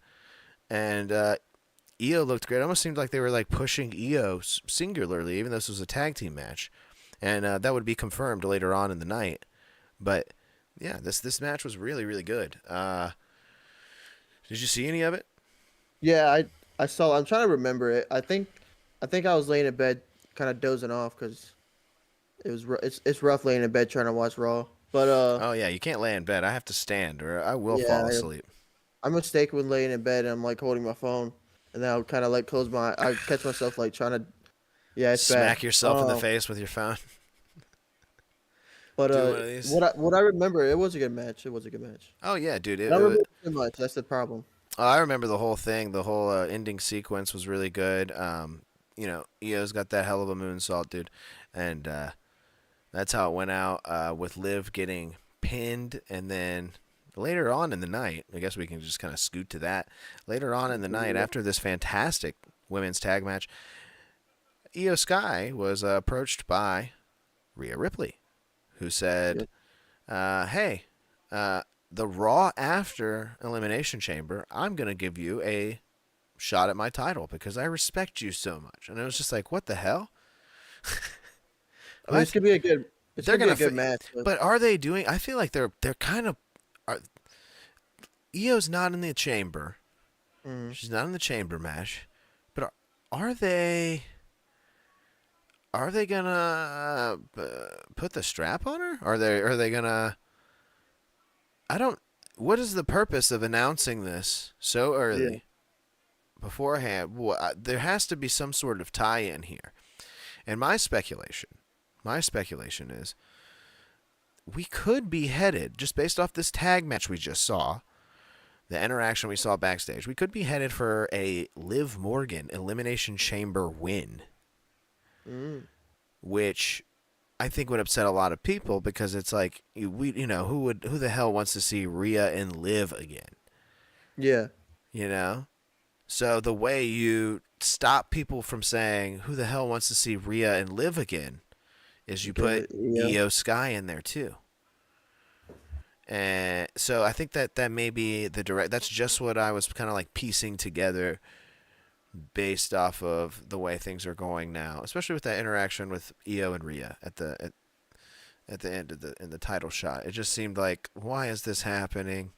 and Io looked great. It almost seemed like they were like pushing Io singularly, even though this was a tag team match, and that would be confirmed later on in the night. But yeah, this match was really, really good. Did you see any of it? Yeah, I saw. I'm trying to remember it. I think I was laying in bed, kind of dozing off because it's rough laying in bed trying to watch Raw. But Oh yeah, you can't lay in bed. I have to stand, or I will yeah, fall asleep. I'm mistaken when laying in bed and I'm like holding my phone, and then I'll kind of like close my. I catch myself like trying to. Yeah, it's Smack bad. yourself in the face with your phone. But Do one of these. what I remember, it was a good match. It was a good match. Oh yeah, dude. I don't remember too much. That's the problem. I remember the whole thing. The whole ending sequence was really good. Io's got that hell of a moonsault, dude, and that's how it went out with Liv getting pinned, and then later on in the night, I guess we can just kind of scoot to that. Later on in the night, after this fantastic women's tag match, Io Sky was approached by Rhea Ripley, who said, "Hey, the Raw after Elimination Chamber, I'm going to give you a shot at my title because I respect you so much." And it was just like, what the hell? I mean, it's gonna be a good. It's They're gonna be a gonna good match. But are they doing? I feel like they're kind of. Io's not in the chamber. She's not in the chamber match. But are they? Are they gonna put the strap on her? Are they gonna? I don't. What is the purpose of announcing this so early beforehand? There has to be some sort of tie-in here. And my speculation is we could be headed, just based off this tag match we just saw, the interaction we saw backstage, we could be headed for a Liv Morgan Elimination Chamber win. Which I think would upset a lot of people because it's like who the hell wants to see Rhea and Liv again? Yeah. So the way you stop people from saying who the hell wants to see Rhea and Liv again is you put Io Sky in there too. And so I think that may be that's just what I was kind of like piecing together based off of the way things are going now, especially with that interaction with Io and Rhea at the end of the title shot. It just seemed like, why is this happening?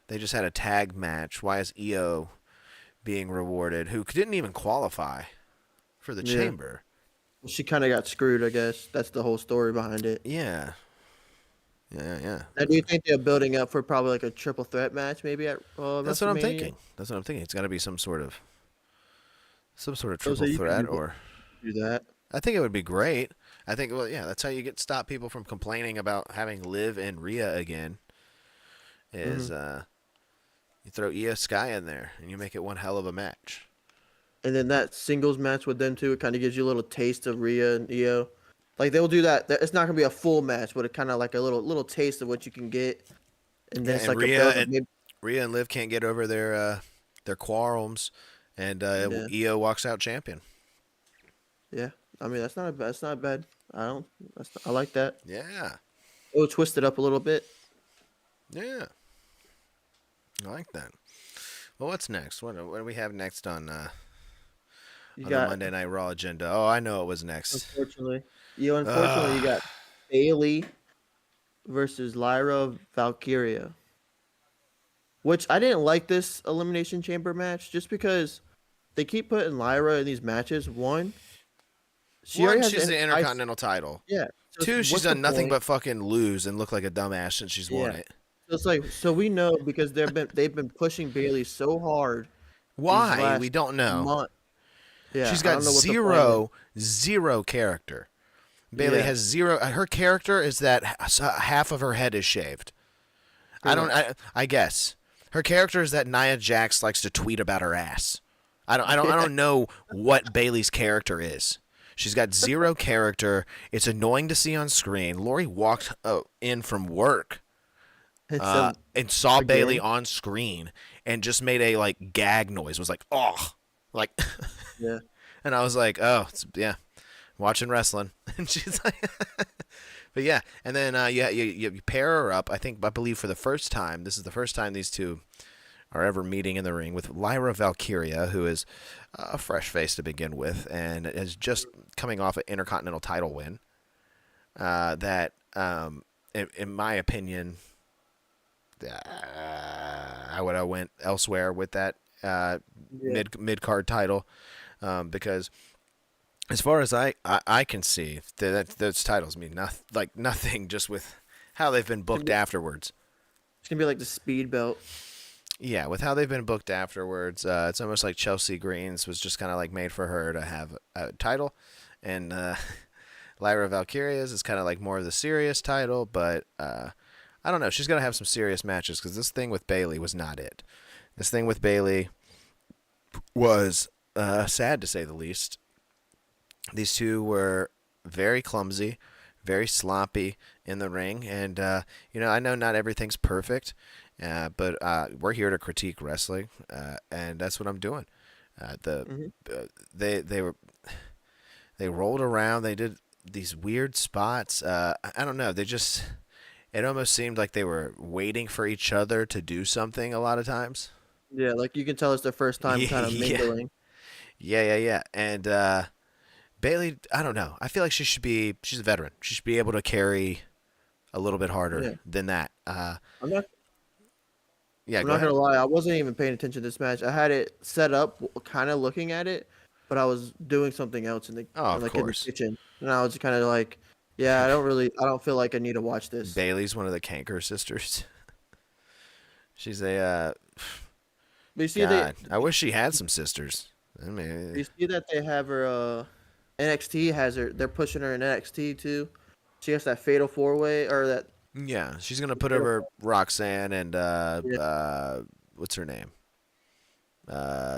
They just had a tag match. Why is Io being rewarded, who didn't even qualify for the chamber? She kind of got screwed, I guess. That's the whole story behind it. Yeah. Yeah. Now, do you think they're building up for probably like a triple threat match, maybe at That's what I'm WrestleMania? thinking. It's got to be some sort of So triple you can threat, or do that. I think it would be great. I think, well, yeah, that's how you stop people from complaining about having Liv and Rhea again. Is you throw Io Sky in there and you make it one hell of a match. And then that singles match with them too, it kind of gives you a little taste of Rhea and Io. Like they'll do that. It's not gonna be a full match, but it kind of like a little taste of what you can get. And then Yeah, it's and like a build up. Rhea and Liv can't get over their quarrels, and Yeah. Io walks out champion. Yeah, I mean that's not bad. I like that. Yeah, It'll twist it up a little bit. yeah, I like that. Well, what's next? What do we have next on You the got Monday Night Raw agenda? Oh, I know it was next. unfortunately, you got Bailey versus Lyra Valkyria, which I didn't like this elimination chamber match just because they keep putting Lyra in these matches. One, she One, already has she's the I- Intercontinental title. yeah. So Two, she's what's the done nothing point? but fucking lose and look like a dumbass since she's won Yeah. it. So it's like we know because they've been pushing Bailey so hard these Why? We last don't know. month. Yeah, She's I got don't know what the plan zero character. Bailey Yeah. has zero. Her character is that half of her head is shaved. I guess her character is that Nia Jax likes to tweet about her ass. I don't know what Bailey's character is. She's got zero character. It's annoying to see on screen. Lori walked in from work It's and saw again? Bailey on screen and just made a like gag noise. Was like, oh, like, yeah. and I was like, oh, yeah, watching wrestling. And she's like, but yeah, and then you pair her up. I believe for the first time. This is the first time these two are ever meeting in the ring with Lyra Valkyria, who is a fresh face to begin with, and is just coming off an Intercontinental title win. That, in my opinion, I would have went elsewhere with that mid card title, because as far as I can see, those titles mean nothing just with how they've been booked afterwards. It's gonna be like the speed belt. Yeah, with how they've been booked afterwards, it's almost like Chelsea Green's was just kind of like made for her to have a title, and Lyra Valkyria's is kind of like more of the serious title, but I don't know. She's gonna have some serious matches because this thing with Bailey was not it. This thing with Bailey was sad to say the least. These two were very clumsy, very sloppy in the ring, and I know not everything's perfect. But we're here to critique wrestling, and that's what I'm doing. They rolled around. They did these weird spots. I don't know. It almost seemed like they were waiting for each other to do something a lot of times. Yeah, like you can tell it's their first time kind of Yeah. mingling. Yeah. And Bailey, I don't know. I feel like she's a veteran. She should be able to carry a little bit harder than that. I'm not. Yeah, I'm go not ahead. gonna lie. I wasn't even paying attention to this match. I had it set up, kind of looking at it, but I was doing something else in the Of in course. the kitchen, and I was kind of like, yeah, I don't feel like I need to watch this. Bailey's one of the Kanker sisters. She's a But you see, God. I wish she had some sisters. I you mean, see that they have her. NXT has her. They're pushing her in NXT too. She has that fatal 4-way or that. yeah, she's gonna put over Roxanne and what's her name?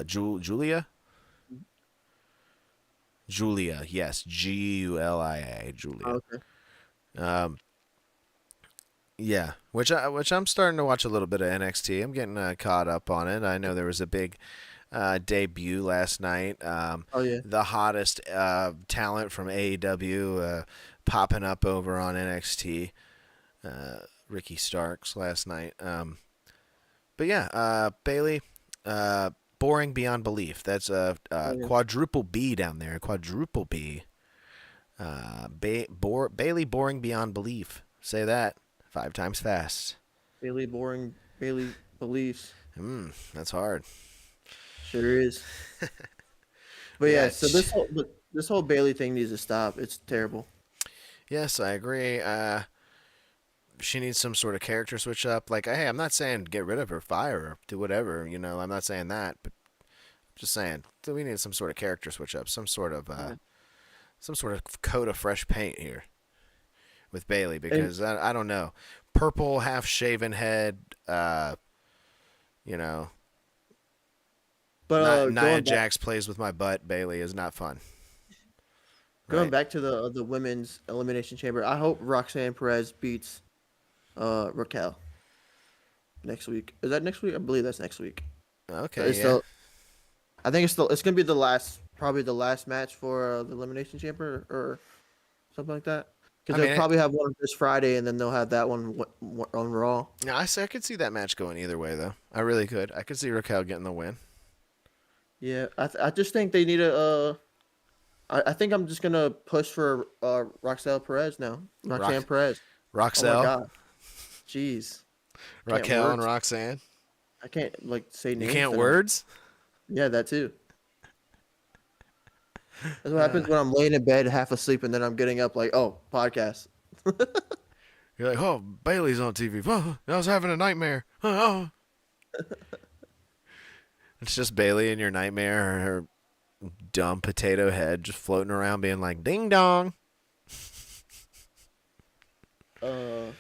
Julia. Julia, yes, Gulia, Julia. Oh, okay. Yeah, which I'm starting to watch a little bit of NXT. I'm getting caught up on it. I know there was a big debut last night. Oh yeah. The hottest talent from AEW popping up over on NXT. Ricky Starks last night. But yeah, Bailey, boring beyond belief. That's a quadruple B down there. Quadruple B. Bailey boring beyond belief. Say that 5 times fast. Bailey boring. Bailey beliefs. That's hard. Sure is. But Yeah, yeah, so this whole Bailey thing needs to stop. It's terrible. Yes, I agree. she needs some sort of character switch up. Like, hey, I'm not saying get rid of her, fire her, do whatever. I'm not saying that, but just saying we need some sort of character switch up, some sort of coat of fresh paint here with Bailey, because I don't know, purple half shaven head, you know. But Nia Jax plays with my butt. Bailey is not fun. Going back to the women's elimination chamber, I hope Roxanne Perez beats Raquel next week. Is that next week? I believe that's next week. Okay, yeah. Still, I think it's gonna be probably the last match for the elimination chamber or something like that. Because they'll probably have one this Friday, and then they'll have that one on Raw. Yeah, I could see that match going either way, though. I really could. I could see Raquel getting the win. Yeah, I just think they need I think I'm just gonna push for Roxanne Perez now. Roxanne Perez. Roxelle. Oh my God. Jeez. Raquel and Roxanne. I can't say names. You can't words? Yeah, that too. That's what happens when I'm laying in bed half asleep and then I'm getting up like, oh, podcast. You're like, oh, Bailey's on TV. Oh, I was having a nightmare. Oh. It's just Bailey in your nightmare, her dumb potato head just floating around being like, ding dong. All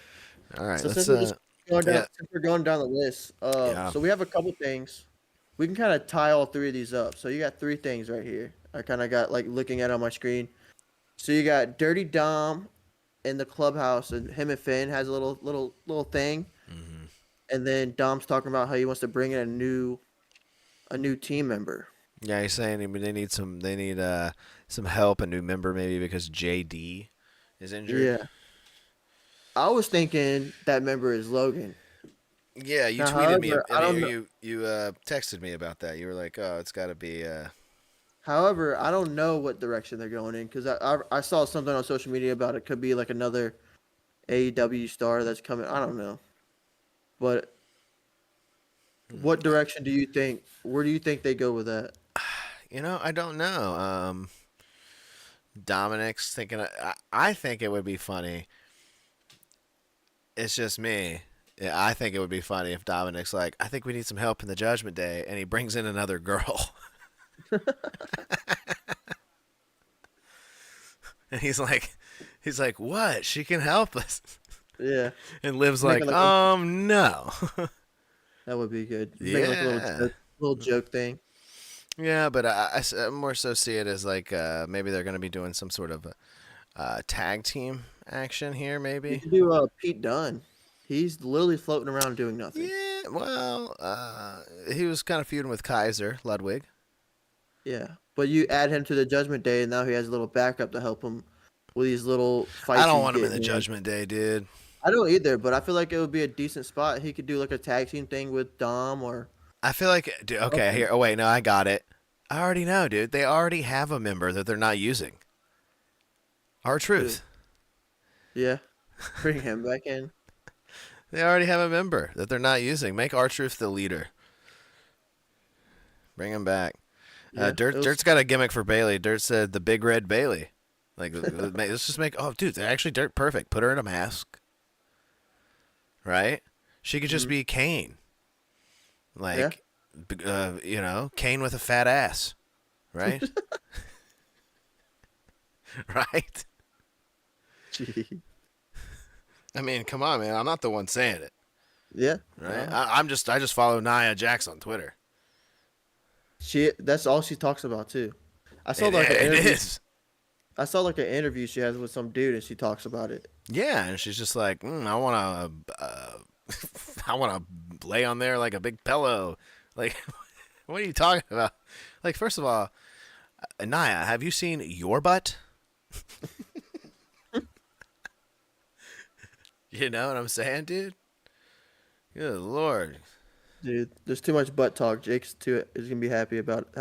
right, so let's since we're going down the list, so we have a couple things. We can kind of tie all three of these up. So you got three things right here. I kind of got looking at it on my screen. So you got Dirty Dom in the clubhouse, and him and Finn has a little thing. Mm-hmm. And then Dom's talking about how he wants to bring in a new team member. Yeah, he's saying they need some help, a new member maybe because JD is injured. Yeah. I was thinking that member is Logan. Yeah, you tweeted me. You texted me about that. You were like, "Oh, it's got to be." However, I don't know what direction they're going in because I saw something on social media about it. Could be like another AEW star that's coming. I don't know, but what direction do you think? Where do you think they go with that? I don't know. Dominic's thinking. I think it would be funny. It's just me. Yeah, I think it would be funny if Dominic's like, I think we need some help in the Judgment Day, and he brings in another girl. And he's like, what? She can help us. Yeah. And Liv's like, no. That would be good. Yeah. Make a little joke thing. Yeah, but I more so see it as like maybe they're going to be doing some sort of tag team action here, maybe. You could do Pete Dunne. He's literally floating around doing nothing. Yeah, well, he was kind of feuding with Kaiser Ludwig. Yeah, but you add him to the Judgment Day, and now he has a little backup to help him with these little fights. I don't want him in the Judgment Day, dude. I don't either, but I feel like it would be a decent spot. He could do like a tag team thing with Dom or... I feel like... Dude, okay, here. Oh, wait, no, I got it. I already know, dude. They already have a member that they're not using. R-Truth. Yeah. Bring him back in. They already have a member that they're not using. Make R-Truth the leader. Bring him back. Yeah, Dirt's got a gimmick for Bailey. Dirt said the Big Red Bailey. Like, let's just make... Oh, dude, actually, Dirt, perfect. Put her in a mask. Right? She could just be Kane. Like, Kane with a fat ass. Right? Right? Gee. I mean, come on, man. I'm not the one saying it. Yeah. Right? I just follow Nia Jax on Twitter. That's all she talks about too. I saw an interview she has with some dude and she talks about it. Yeah, and she's just like, I want to lay on there like a big pillow. Like, what are you talking about? Like, first of all, Nia, have you seen your butt? You know what I'm saying, dude? Good Lord. Dude, there's too much butt talk. Jake's is gonna be happy about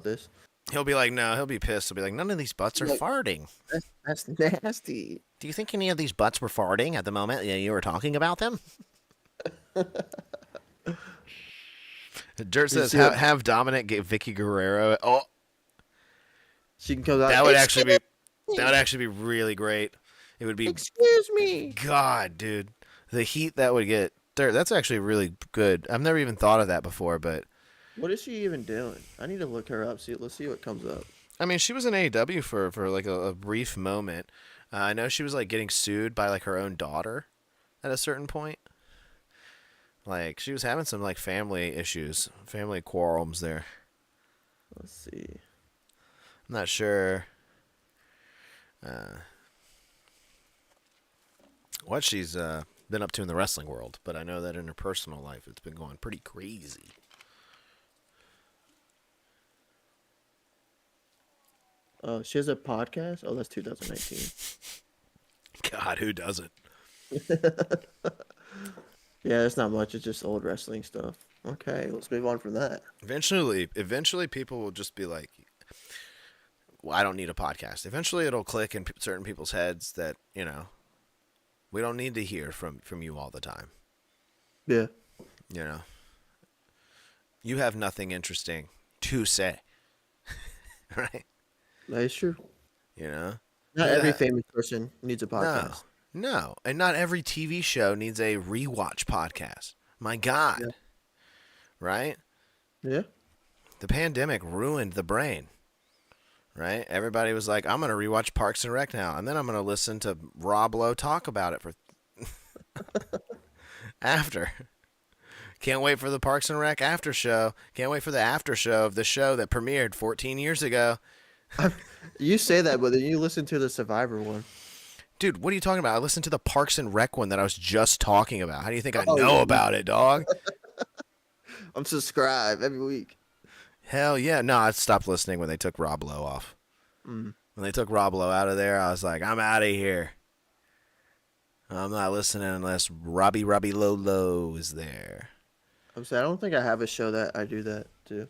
this. He'll be like, no, he'll be pissed. He'll be like, none of these butts are farting. That's nasty. Do you think any of these butts were farting at the moment you were talking about them? Dirt says, have Dominic get Vicky Guerrero. Oh, she can come out. That would actually be really great. It would be. Excuse me. God, dude. The heat that would get there. That's actually really good. I've never even thought of that before, but What is she even doing? I need to look her up. Let's see what comes up. I mean, she was in AEW for like a brief moment. I know she was like getting sued by like her own daughter at a certain point. Like she was having some like family issues, family quarrels there. Let's see. I'm not sure what she's been up to in the wrestling world, but I know that in her personal life, it's been going pretty crazy. Oh, she has a podcast? Oh, that's 2019. God, who doesn't? Yeah, it's not much. It's just old wrestling stuff. Okay, let's move on from that. Eventually, people will just be like, well, I don't need a podcast. Eventually, it'll click in certain people's heads that, you know, we don't need to hear from you all the time. Yeah. You know, you have nothing interesting to say, right? That is true. You know, Not Yeah. every famous person needs a podcast. No, and not every TV show needs a rewatch podcast. My God, Yeah. right? Yeah. The pandemic ruined the brain. Right? Everybody was like, I'm going to rewatch Parks and Rec now, and then I'm going to listen to Rob Lowe talk about it for after. Can't wait for the Parks and Rec after show. Can't wait for the after show of the show that premiered 14 years ago. You say that, but then you listen to the Survivor one. Dude, what are you talking about? I listened to the Parks and Rec one that I was just talking about. How do you think I Oh, know yeah. about it, dog? I'm subscribed every week. Hell yeah. No, I stopped listening when they took Rob Lowe off. Mm. When they took Rob Lowe out of there, I was like, I'm out of here. I'm not listening unless Robbie Lowe is there. I'm saying I don't think I have a show that I do that too.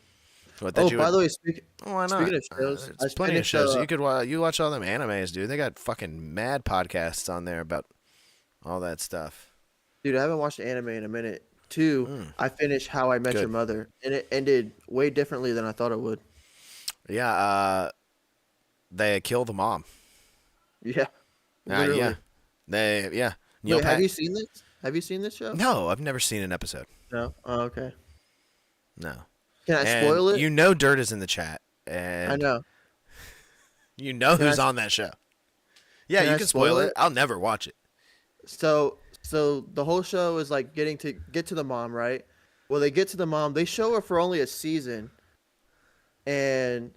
What, Oh, you by would- the way, Why not? speaking of shows, I There's plenty of finished, shows. You watch all them animes, dude. They got fucking mad podcasts on there about all that stuff. dude, I haven't watched anime in a minute. Two, I finished How I Met Your Good. Mother, and it ended way differently than I thought it would. Yeah, they kill the mom. Yeah. Yeah. Literally. Yeah. Neil Wait, have Pat- you seen this? Have you seen this show? No, I've never seen an episode. No. Oh, okay. No. Can I And spoil it? You know Dirt is in the chat. And I know. You know Can who's I- on that show. Yeah, Can you I can spoil spoil it. it? I'll never watch it. So the whole show is like get to the mom, right? Well, they get to the mom. They show her for only a season, and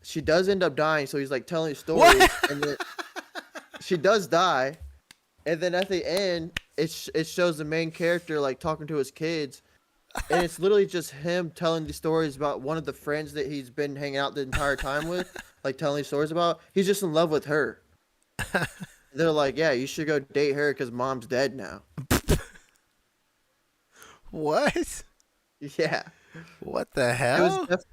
she does end up dying. So he's like telling stories, and then she does die, and then at the end, it shows the main character like talking to his kids, and it's literally just him telling these stories about one of the friends that he's been hanging out the entire time with, like telling these stories about. He's just in love with her. They're like, yeah, you should go date her because mom's dead now. What? Yeah. What the It hell? was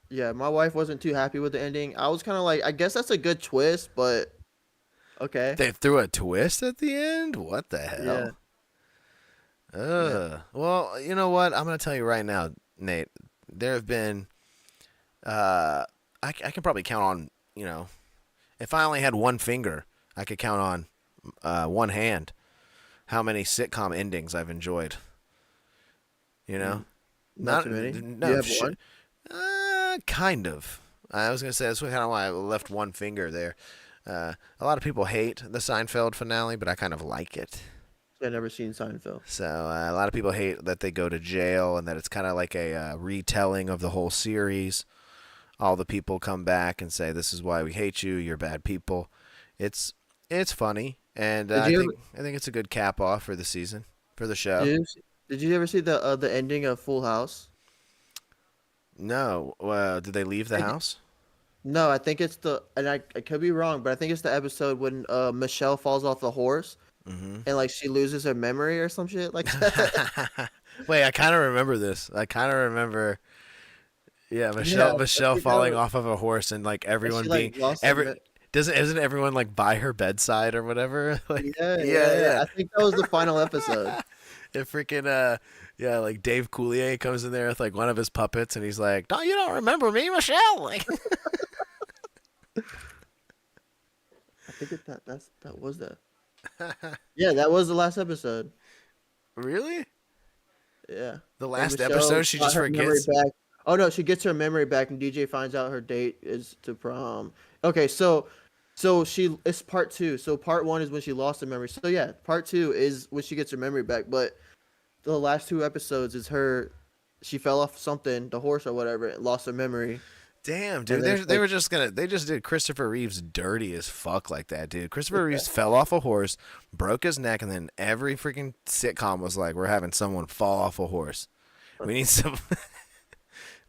yeah, my wife wasn't too happy with the ending. I was kind of like, I guess that's a good twist, but okay. They threw a twist at the end? What the hell? Well, you know what? I'm going to tell you right now, Nate. There have been, I can probably count on, you know, if I only had one finger, I could count on one hand how many sitcom endings I've enjoyed. You know? Not too many. No, You have shit. one? Kind of. I was going to say, that's kind of why I left one finger there. A lot of people hate the Seinfeld finale, but I kind of like it. I've never seen Seinfeld. So a lot of people hate that they go to jail and that it's kind of like a retelling of the whole series. All the people come back and say, "This is why we hate you. You're bad people." It's funny, and I think it's a good cap off for the season, for the show. Did you ever see the ending of Full House? No, did they leave the house? No, I think it's and I could be wrong, but I think it's the episode when Michelle falls off the horse and like she loses her memory or some shit like that. Wait, I kind of remember this. I kind of remember. Yeah, Michelle falling off of a horse and like everyone being isn't everyone like by her bedside or whatever? Like, yeah. I think that was the final episode. It freaking like Dave Coulier comes in there with like one of his puppets and he's like, "No, you don't remember me, Michelle." Like, I think that was that. Yeah, that was the last episode. Really? Yeah. The Like last Michelle episode, she got just her memory forgets. back. Oh no, she gets her memory back, and DJ finds out her date is to prom. Okay, so she it's part two. So part one is when she lost her memory. So yeah, part two is when she gets her memory back. But the last two episodes is her. She fell off something, the horse or whatever, and lost her memory. Damn, And dude, then they it's they like, were just gonna they just did Christopher Reeves dirty as fuck like that, dude. Christopher Reeves fell off a horse, broke his neck, and then every freaking sitcom was like, "We're having someone fall off a horse. We need some,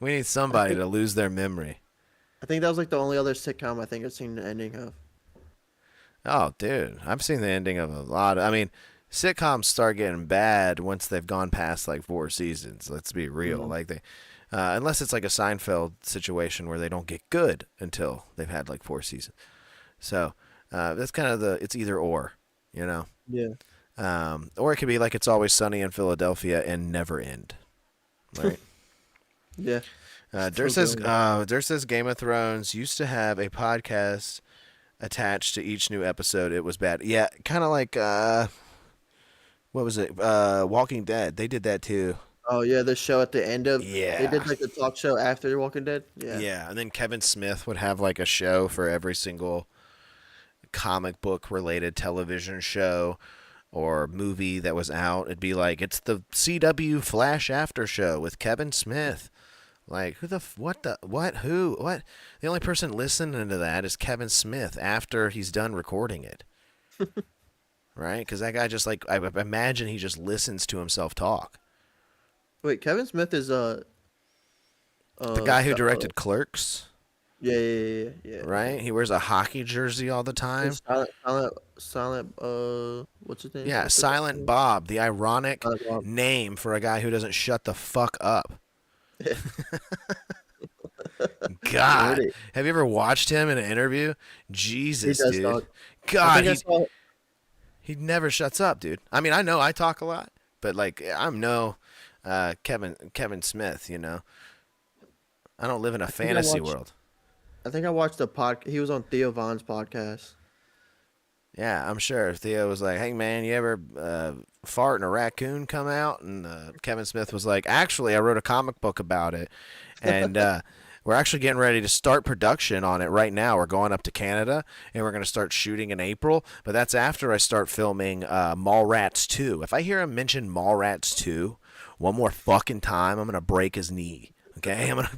we need I somebody think to lose their memory." I think that was like the only other sitcom I think I've seen the ending of. Oh, dude, I've seen the ending of a lot. I mean, sitcoms start getting bad once they've gone past like 4 seasons. Let's be real. Mm. Like unless it's like a Seinfeld situation where they don't get good until they've had like 4 seasons. So that's kind of it's either or, you know. Yeah. Or it could be like It's Always Sunny in Philadelphia and never end. Right. Yeah. Dirt says Game of Thrones used to have a podcast attached to each new episode. It was bad. Yeah, kind of like what was it? Walking Dead. They did that too. Oh yeah, the show at the end of Yeah. they did like the talk show after Walking Dead. Yeah. Yeah, and then Kevin Smith would have like a show for every single comic book related television show or movie that was out. It'd be like, it's the CW Flash After Show with Kevin Smith. Like, who the what? The only person listening to that is Kevin Smith after he's done recording it. Right? Because that guy just like, I imagine he just listens to himself talk. Wait, Kevin Smith is The guy who directed Clerks, yeah. right? He wears a hockey jersey all the time. Silent. What's his name? Yeah, What's his Silent name? Bob, the ironic Silent Bob. name for a guy who doesn't shut the fuck up. God, Really? have you ever watched him in an interview? He Jesus, does dude. talk. I God, think I saw. he never shuts up, dude. I mean, I know I talk a lot, but like I'm no Kevin Smith, you know. I don't live in a think I fantasy watched- world. I think I watched the pod. He was on Theo Von's podcast. Yeah, I'm sure if Theo was like, "Hey man, you ever fart and a raccoon come out?" and Kevin Smith was like, "Actually, I wrote a comic book about it, and we're actually getting ready to start production on it right now. We're going up to Canada, and we're going to start shooting in April. But that's after I start filming Mallrats 2. If I hear him mention Mallrats 2 one more fucking time, I'm going to break his knee. Okay, I'm gonna."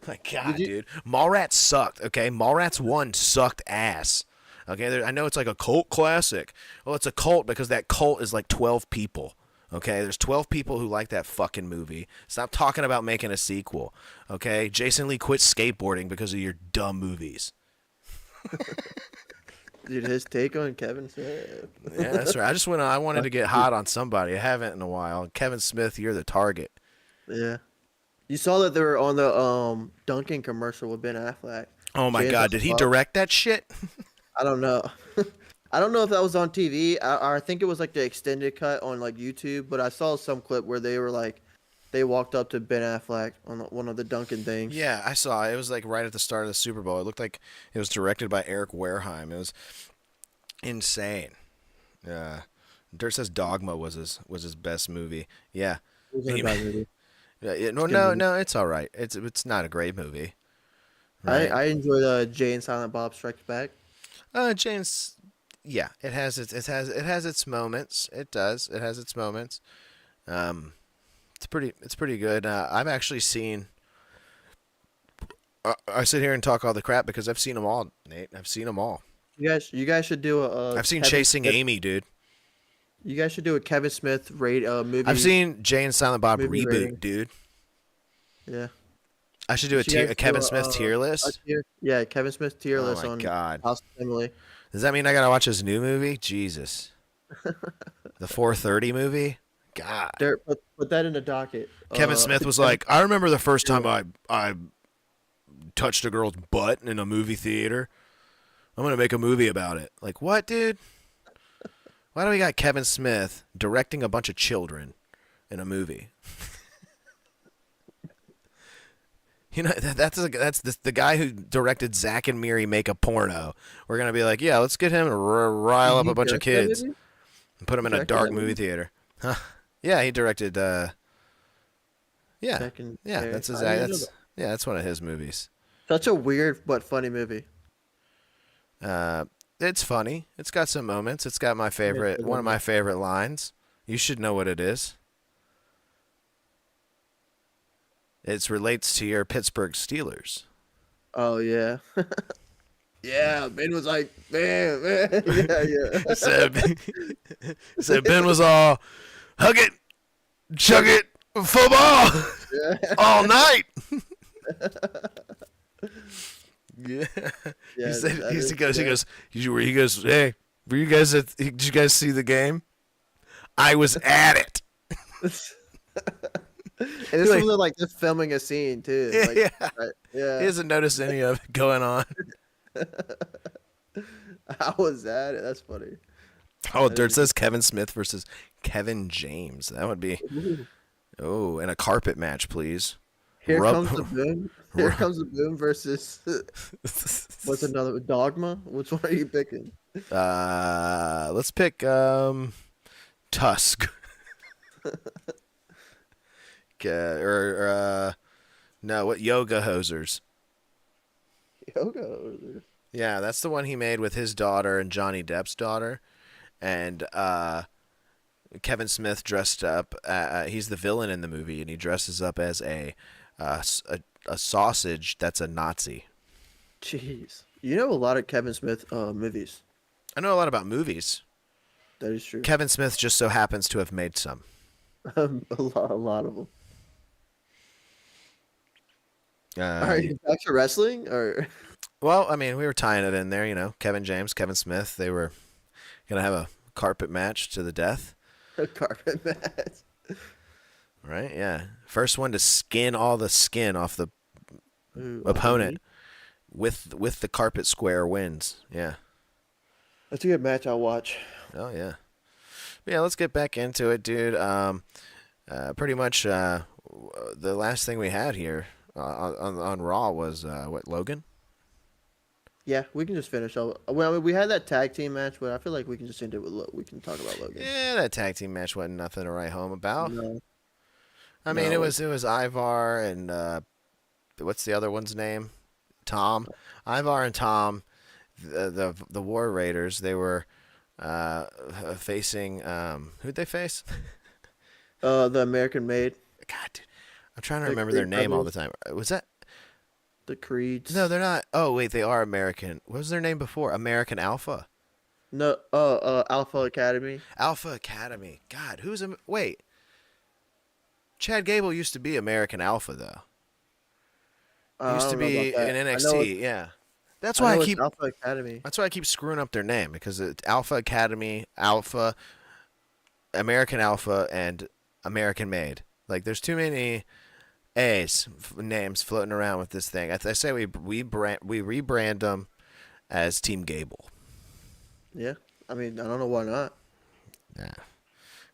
Like, God, dude, Mallrats sucked. Okay, Mallrats 1 sucked ass. Okay, I know it's like a cult classic. Well, it's a cult because that cult is like 12 people. Okay, there's 12 people who like that fucking movie. Stop talking about making a sequel. Okay, Jason Lee quit skateboarding because of your dumb movies. Dude, his take on Kevin Smith. Yeah, that's right. I wanted to get hot on somebody. I haven't in a while. Kevin Smith, you're the target. Yeah. You saw that they were on the Dunkin' commercial with Ben Affleck. Oh my James God, did he Affleck. direct that shit? I don't know. I don't know if that was on TV. I think it was like the extended cut on like YouTube, but I saw some clip where they were like, they walked up to Ben Affleck on one of the Dunkin' things. Yeah, I saw it. It was like right at the start of the Super Bowl. It looked like it was directed by Eric Wareheim. It was insane. Dirt says Dogma was his best movie. Yeah. It was a bad movie. Yeah, good no, movie. it's all right. It's not a great movie. I enjoyed Jay and Silent Bob Strikes Back. James, yeah, it has its moments. It does. It has its moments. It's pretty good. I've actually seen. I sit here and talk all the crap because I've seen them all, Nate. I've seen them all. You guys should do a. I've seen Kevin Chasing Smith- Amy, dude. You guys should do a Kevin Smith movie. I've seen Jay and Silent Bob movie reboot, rating. dude. Yeah. I should do You guys a Kevin do Smith tier list. Yeah, Kevin Smith tier Oh list my on God. House of Emily. Does that mean I gotta watch his new movie? Jesus. The 4:30 movie? God. Dirt, put that in the docket. Kevin Smith was like, I remember the first time I touched a girl's butt in a movie theater. I'm gonna make a movie about it. Like, what, dude? Why do we got Kevin Smith directing a bunch of children in a movie? You know, that's the guy who directed Zack and Miri Make a Porno. We're gonna be like, yeah, let's get him to rile up a bunch of kids and put them in a Direct dark that movie movie? theater. Yeah, he directed. Yeah, Second. yeah, Chance. that's his. I didn't know That's one of his movies. Such a weird but funny movie. It's funny. It's got some moments. It's got my favorite, good one of my moments. favorite lines. You should know what it is. It relates to your Pittsburgh Steelers. Oh yeah. Yeah, Ben was like, man, yeah, yeah. Said Ben was all hug it, chug it, football all night. Yeah. Yeah, He said that he is- goes, yeah. he goes, hey, were you guys did you guys see the game? I was at it. And this Like- was like just filming a scene too. Like, Yeah. right, yeah. He doesn't notice any of it going on. How was that? That's funny. Oh, Dirt says Kevin Smith versus Kevin James. That would be and a carpet match, please. Here Rub- comes the boom. Here comes the boom versus what's another Dogma? Which one are you picking? Let's pick Tusk. No, what Yoga Hosers. Yoga. Yeah, that's the one he made with his daughter and Johnny Depp's daughter, and Kevin Smith dressed up. He's the villain in the movie, and he dresses up as a sausage that's a Nazi. Jeez, you know a lot of Kevin Smith movies. I know a lot about movies. That is true. Kevin Smith just so happens to have made some. A lot of them. Are you back to wrestling or? Well, I mean, we were tying it in there, you know. Kevin James, Kevin Smith, they were gonna have a carpet match to the death, A carpet match. right? Yeah, first one to skin all the skin off the Ooh, opponent with the carpet square wins. Yeah. That's a good match. I'll watch. Oh yeah. But yeah, let's get back into it, dude. Pretty much the last thing we had here on Raw was what, Logan? Yeah, we can just finish. Well, I mean, we had that tag team match, but I feel like we can just end it with we can talk about Logan. Yeah, that tag team match wasn't nothing to write home about. No. I mean, No. it was Ivar and what's the other one's name? Tom. Ivar and Tom, the War Raiders. They were facing who'd they face? The American Made, God, dude, I'm trying to The remember their Creed name all the brothers. time. Was that? the Creeds. No, they're not. Oh wait, they are American. What was their name before? American Alpha. No. Alpha Academy. Alpha Academy. God, wait? Chad Gable used to be American Alpha though. He I used to don't know be about that. in I know NXT. it's- Yeah, that's I why know I it's keep. Alpha Academy. That's why I keep screwing up their name because it's Alpha Academy, Alpha, American Alpha, and American Made. Like, there's too many names floating around with this thing. I say we rebrand them as Team Gable. Yeah. I mean, I don't know why not. Yeah,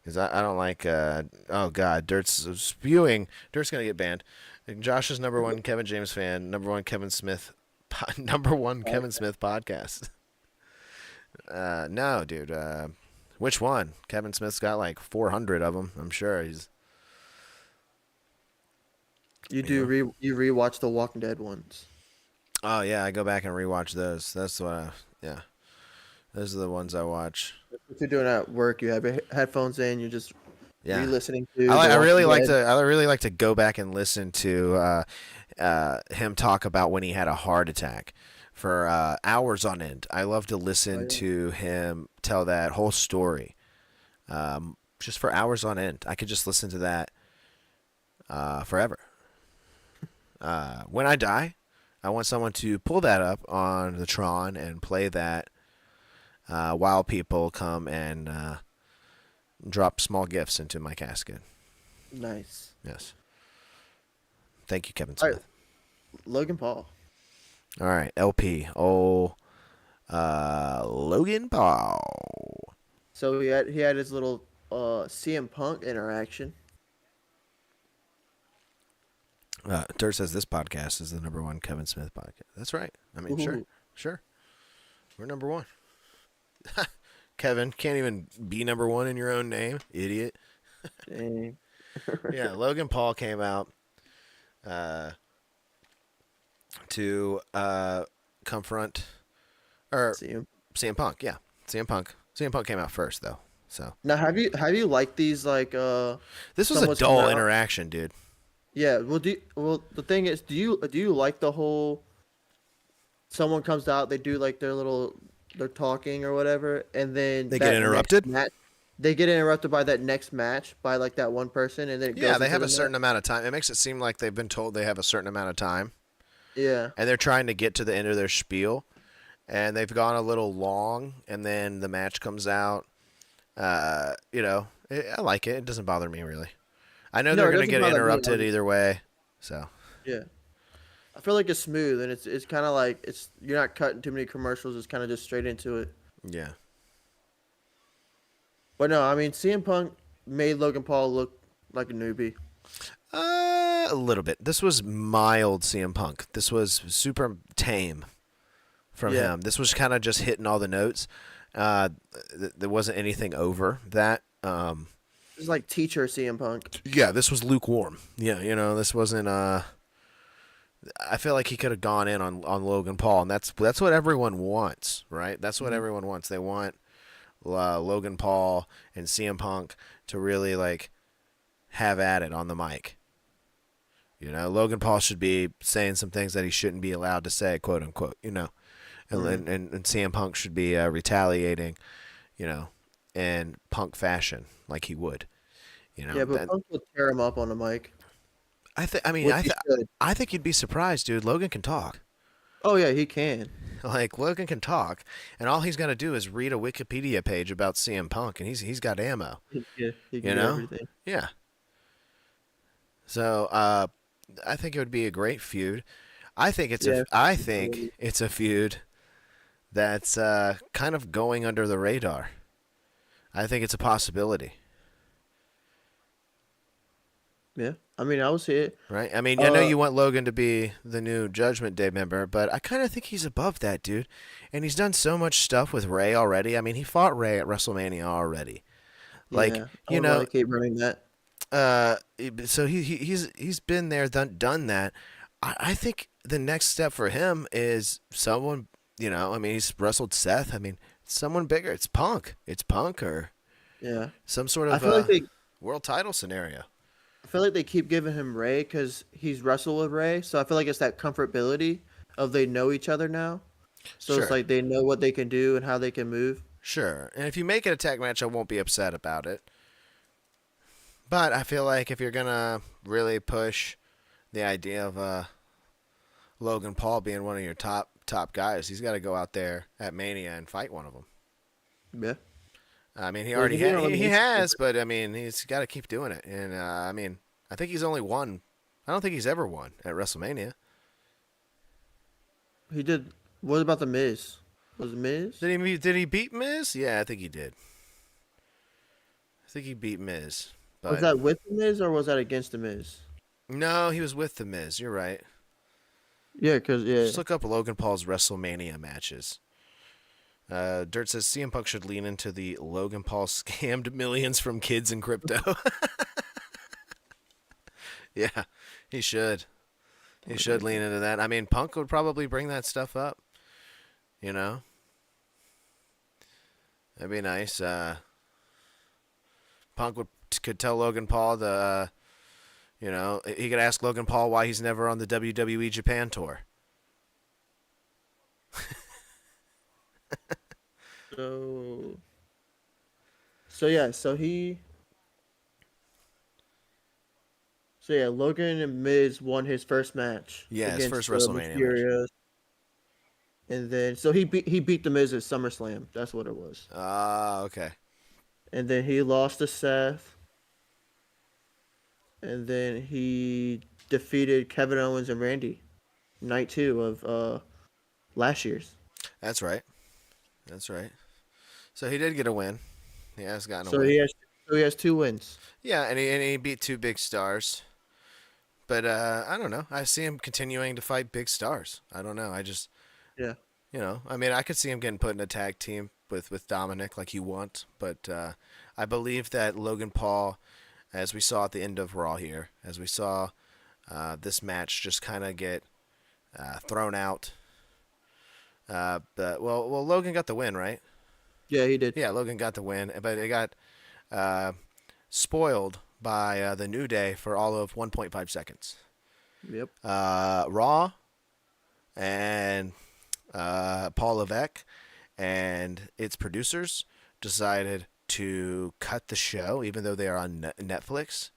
because I don't like. Oh God, Dirt's spewing. Dirt's gonna get banned. Josh is number one Kevin James fan. Number one Kevin Smith. Number one Kevin Smith podcast. No, dude. Which one? Kevin Smith's got like 400 of them. I'm sure he's. You do you rewatch the Walking Dead ones. Oh yeah, I go back and rewatch those. That's what. Yeah, those are the ones I watch. If you're doing it at work, you have your headphones in. You're just Yeah. re-listening to. I The really Walking like Dead. to. I really like to go back and listen to him talk about when he had a heart attack for hours on end. I love to listen to him tell that whole story, just for hours on end. I could just listen to that forever. When I die, I want someone to pull that up on the Tron and play that while people come and drop small gifts into my casket. Nice. Yes. Thank you, Kevin All Smith. right. Logan Paul. All right, LP. Logan Paul. So he had his little CM Punk interaction. Dirt says this podcast is the number one Kevin Smith podcast. That's right. I mean, Ooh. sure. We're number one. Kevin, can't even be number one in your own name, idiot. Dang. Yeah, Logan Paul came out uh, to confront or See him. CM Punk. Yeah, CM Punk. CM Punk came out first though. So Now, have you liked these like this was a someone's coming dull out? interaction, dude. Yeah. Well, the thing is, do you like the whole someone comes out, they do like their talking or whatever, and then They get that next interrupted. match they get interrupted by that next match by like that one person, and then it Yeah, goes they into have the a certain next. amount of time. It makes it seem like they've been told they have a certain amount of time, Yeah. and they're trying to get to the end of their spiel, and they've gone a little long, and then the match comes out. I like it. It doesn't bother me really. I know No, they're it gonna doesn't get bother me. interrupted either way, so Yeah. I feel like it's smooth, and it's kind of like you're not cutting too many commercials. It's kind of just straight into it. yeah. But no, I mean CM Punk made Logan Paul look like a newbie. A little bit. This was mild CM Punk. This was super tame from Yeah. him. This was kind of just hitting all the notes. There wasn't anything over that. It's like teacher CM Punk. Yeah, this was lukewarm. Yeah, this wasn't. I feel like he could have gone in on Logan Paul, and that's what everyone wants, right? That's what everyone wants. They want Logan Paul and CM Punk to really like have at it on the mic. Logan Paul should be saying some things that he shouldn't be allowed to say, quote unquote. And CM Punk should be retaliating, in Punk fashion, like he would. Yeah, but Punk will tear him up on the mic, which he should. I think you'd be surprised, dude. Logan can talk. Oh yeah, he can. Like Logan can talk, and all he's got to do is read a Wikipedia page about CM Punk, and he's got ammo. He can You do know? everything. Yeah. So I think it would be a great feud. I think Yeah. it's a feud that's kind of going under the radar. I think it's a possibility, Yeah. I mean, I will see it. right? I mean, I know Uh, you want Logan to be the new Judgment Day member, but I kind of think he's above that, dude. And he's done so much stuff with Ray already. I mean, he fought Ray at WrestleMania already. Like, Yeah. I would rather keep running that. so he's been there, done that. I think the next step for him is someone, I mean, he's wrestled Seth. I mean, someone bigger. It's Punk. It's Punk or Yeah. some sort I of feel like they world title scenario. I feel like they keep giving him Ray because he's wrestled with Ray. So I feel like it's that comfortability of they know each other now. So Sure. it's like they know what they can do and how they can move. Sure. And if you make it a tag match, I won't be upset about it. But I feel like if you're going to really push the idea of Logan Paul being one of your top guys, he's got to go out there at Mania and fight one of them. Yeah. I mean, he Well, already he did on he the has, but I mean, he's got to keep doing it. And I mean, I think he's only won. I don't think he's ever won at WrestleMania. He did. What about the Miz? Was it Miz? Did he beat Miz? Yeah, I think he did. I think he beat Miz. But Was that with the Miz or was that against the Miz? no, he was with the Miz. You're right. Yeah, because Just look up Logan Paul's WrestleMania matches. Dirt says CM Punk should lean into the Logan Paul scammed millions from kids in crypto. Yeah, he should. He should lean into that. I mean, Punk would probably bring that stuff up. That'd be nice. Punk could tell Logan Paul he could ask Logan Paul why he's never on the WWE Japan tour. So yeah, so Logan and Miz won his first match. Yeah, his against first the WrestleMania match. Mysterios. And then so he beat the Miz at SummerSlam. That's what it was. Ah, okay. And then he lost to Seth. And then he defeated Kevin Owens and Randy. Night 2 of last year's. That's right. That's right. So he did get a win. He has gotten a So win. he has 2 wins. Yeah, and he beat 2 big stars. But I don't know. I see him continuing to fight big stars. I don't know. I just, Yeah. I mean, I could see him getting put in a tag team with Dominic like you want. But I believe that Logan Paul as we saw at the end of Raw here, as we saw this match just kind of get thrown out. But Logan got the win, right? Yeah, he did. Yeah, Logan got the win, but it got spoiled by the New Day for all of 1.5 seconds. Yep. Raw and Paul Levesque and its producers decided to cut the show, even though they are on Netflix.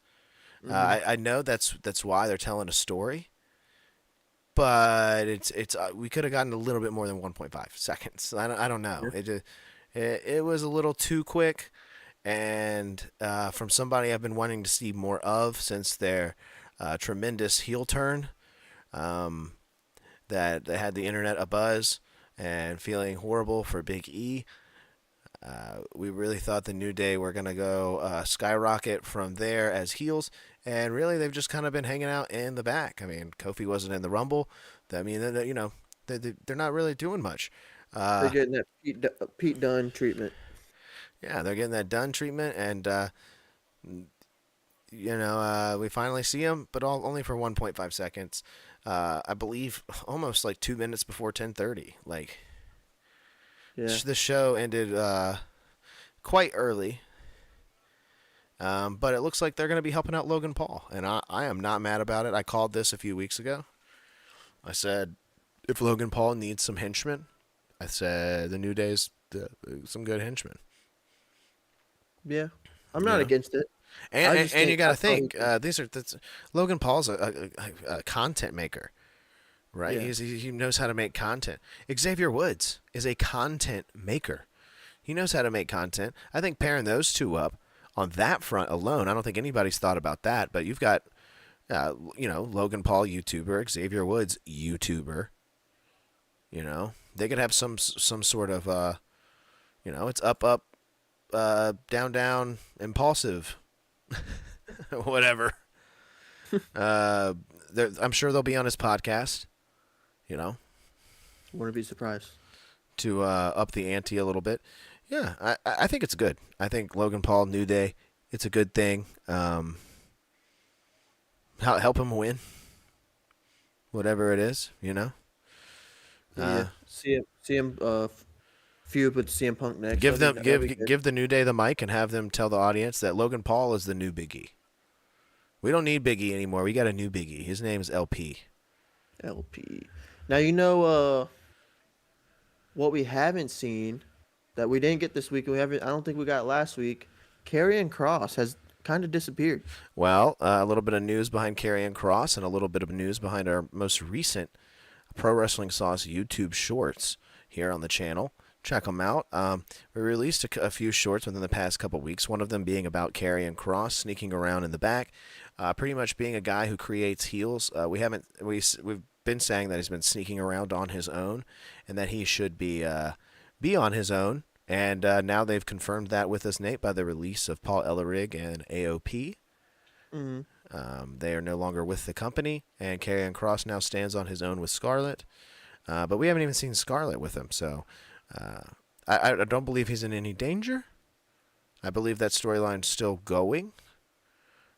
I know that's why they're telling a story, but it's we could have gotten a little bit more than 1.5 seconds. I don't know. Yeah. It was a little too quick, and from somebody I've been wanting to see more of since their tremendous heel turn, that they had the internet abuzz and feeling horrible for Big E. We really thought the New Day were going to go skyrocket from there as heels, and really they've just kind of been hanging out in the back. I mean, Kofi wasn't in the Rumble. I mean, they're not really doing much. They're getting that Pete Dunne treatment. Yeah, they're getting that Dunne treatment, and we finally see him, but only for 1.5 seconds. I believe almost like 2 minutes before 10:30. Like, Yeah. the show ended quite early, but it looks like they're going to be helping out Logan Paul, and I am not mad about it. I called this a few weeks ago. I said, if Logan Paul needs some henchmen, I said the New Day's some good henchmen. Yeah. I'm not against it. And you got to think, that's Logan Paul's a content maker, right? Yeah. He knows how to make content. Xavier Woods is a content maker. He knows how to make content. I think pairing those two up on that front alone, I don't think anybody's thought about that. But you've got, Logan Paul, YouTuber, Xavier Woods, YouTuber. They could have some sort of, it's up, down, impulsive. Whatever. I'm sure they'll be on his podcast. Wouldn't be surprised. To up the ante a little bit. Yeah, I think it's good. I think Logan Paul, New Day, it's a good thing. Help him win. Whatever it is, Yeah. See him feud with CM Punk next. Give the New Day the mic and have them tell the audience that Logan Paul is the new Big E. We don't need Big E anymore. We got a new Big E. His name is LP. LP. Now what we haven't seen that we didn't get this week. I don't think we got last week. Karrion Kross has kind of disappeared. Well, a little bit of news behind Karrion Kross and a little bit of news behind our most recent Pro Wrestling Sauce YouTube shorts here on the channel. Check them out. We released a few shorts within the past couple weeks, one of them being about Karrion Kross sneaking around in the back, pretty much being a guy who creates heels. We've been saying that he's been sneaking around on his own and that he should be on his own. And now they've confirmed that with us, Nate, by the release of Paul Ellering and AOP. Mm-hmm. They are no longer with the company, and Karrion Kross now stands on his own with Scarlett. But we haven't even seen Scarlett with him, so I don't believe he's in any danger. I believe that storyline's still going.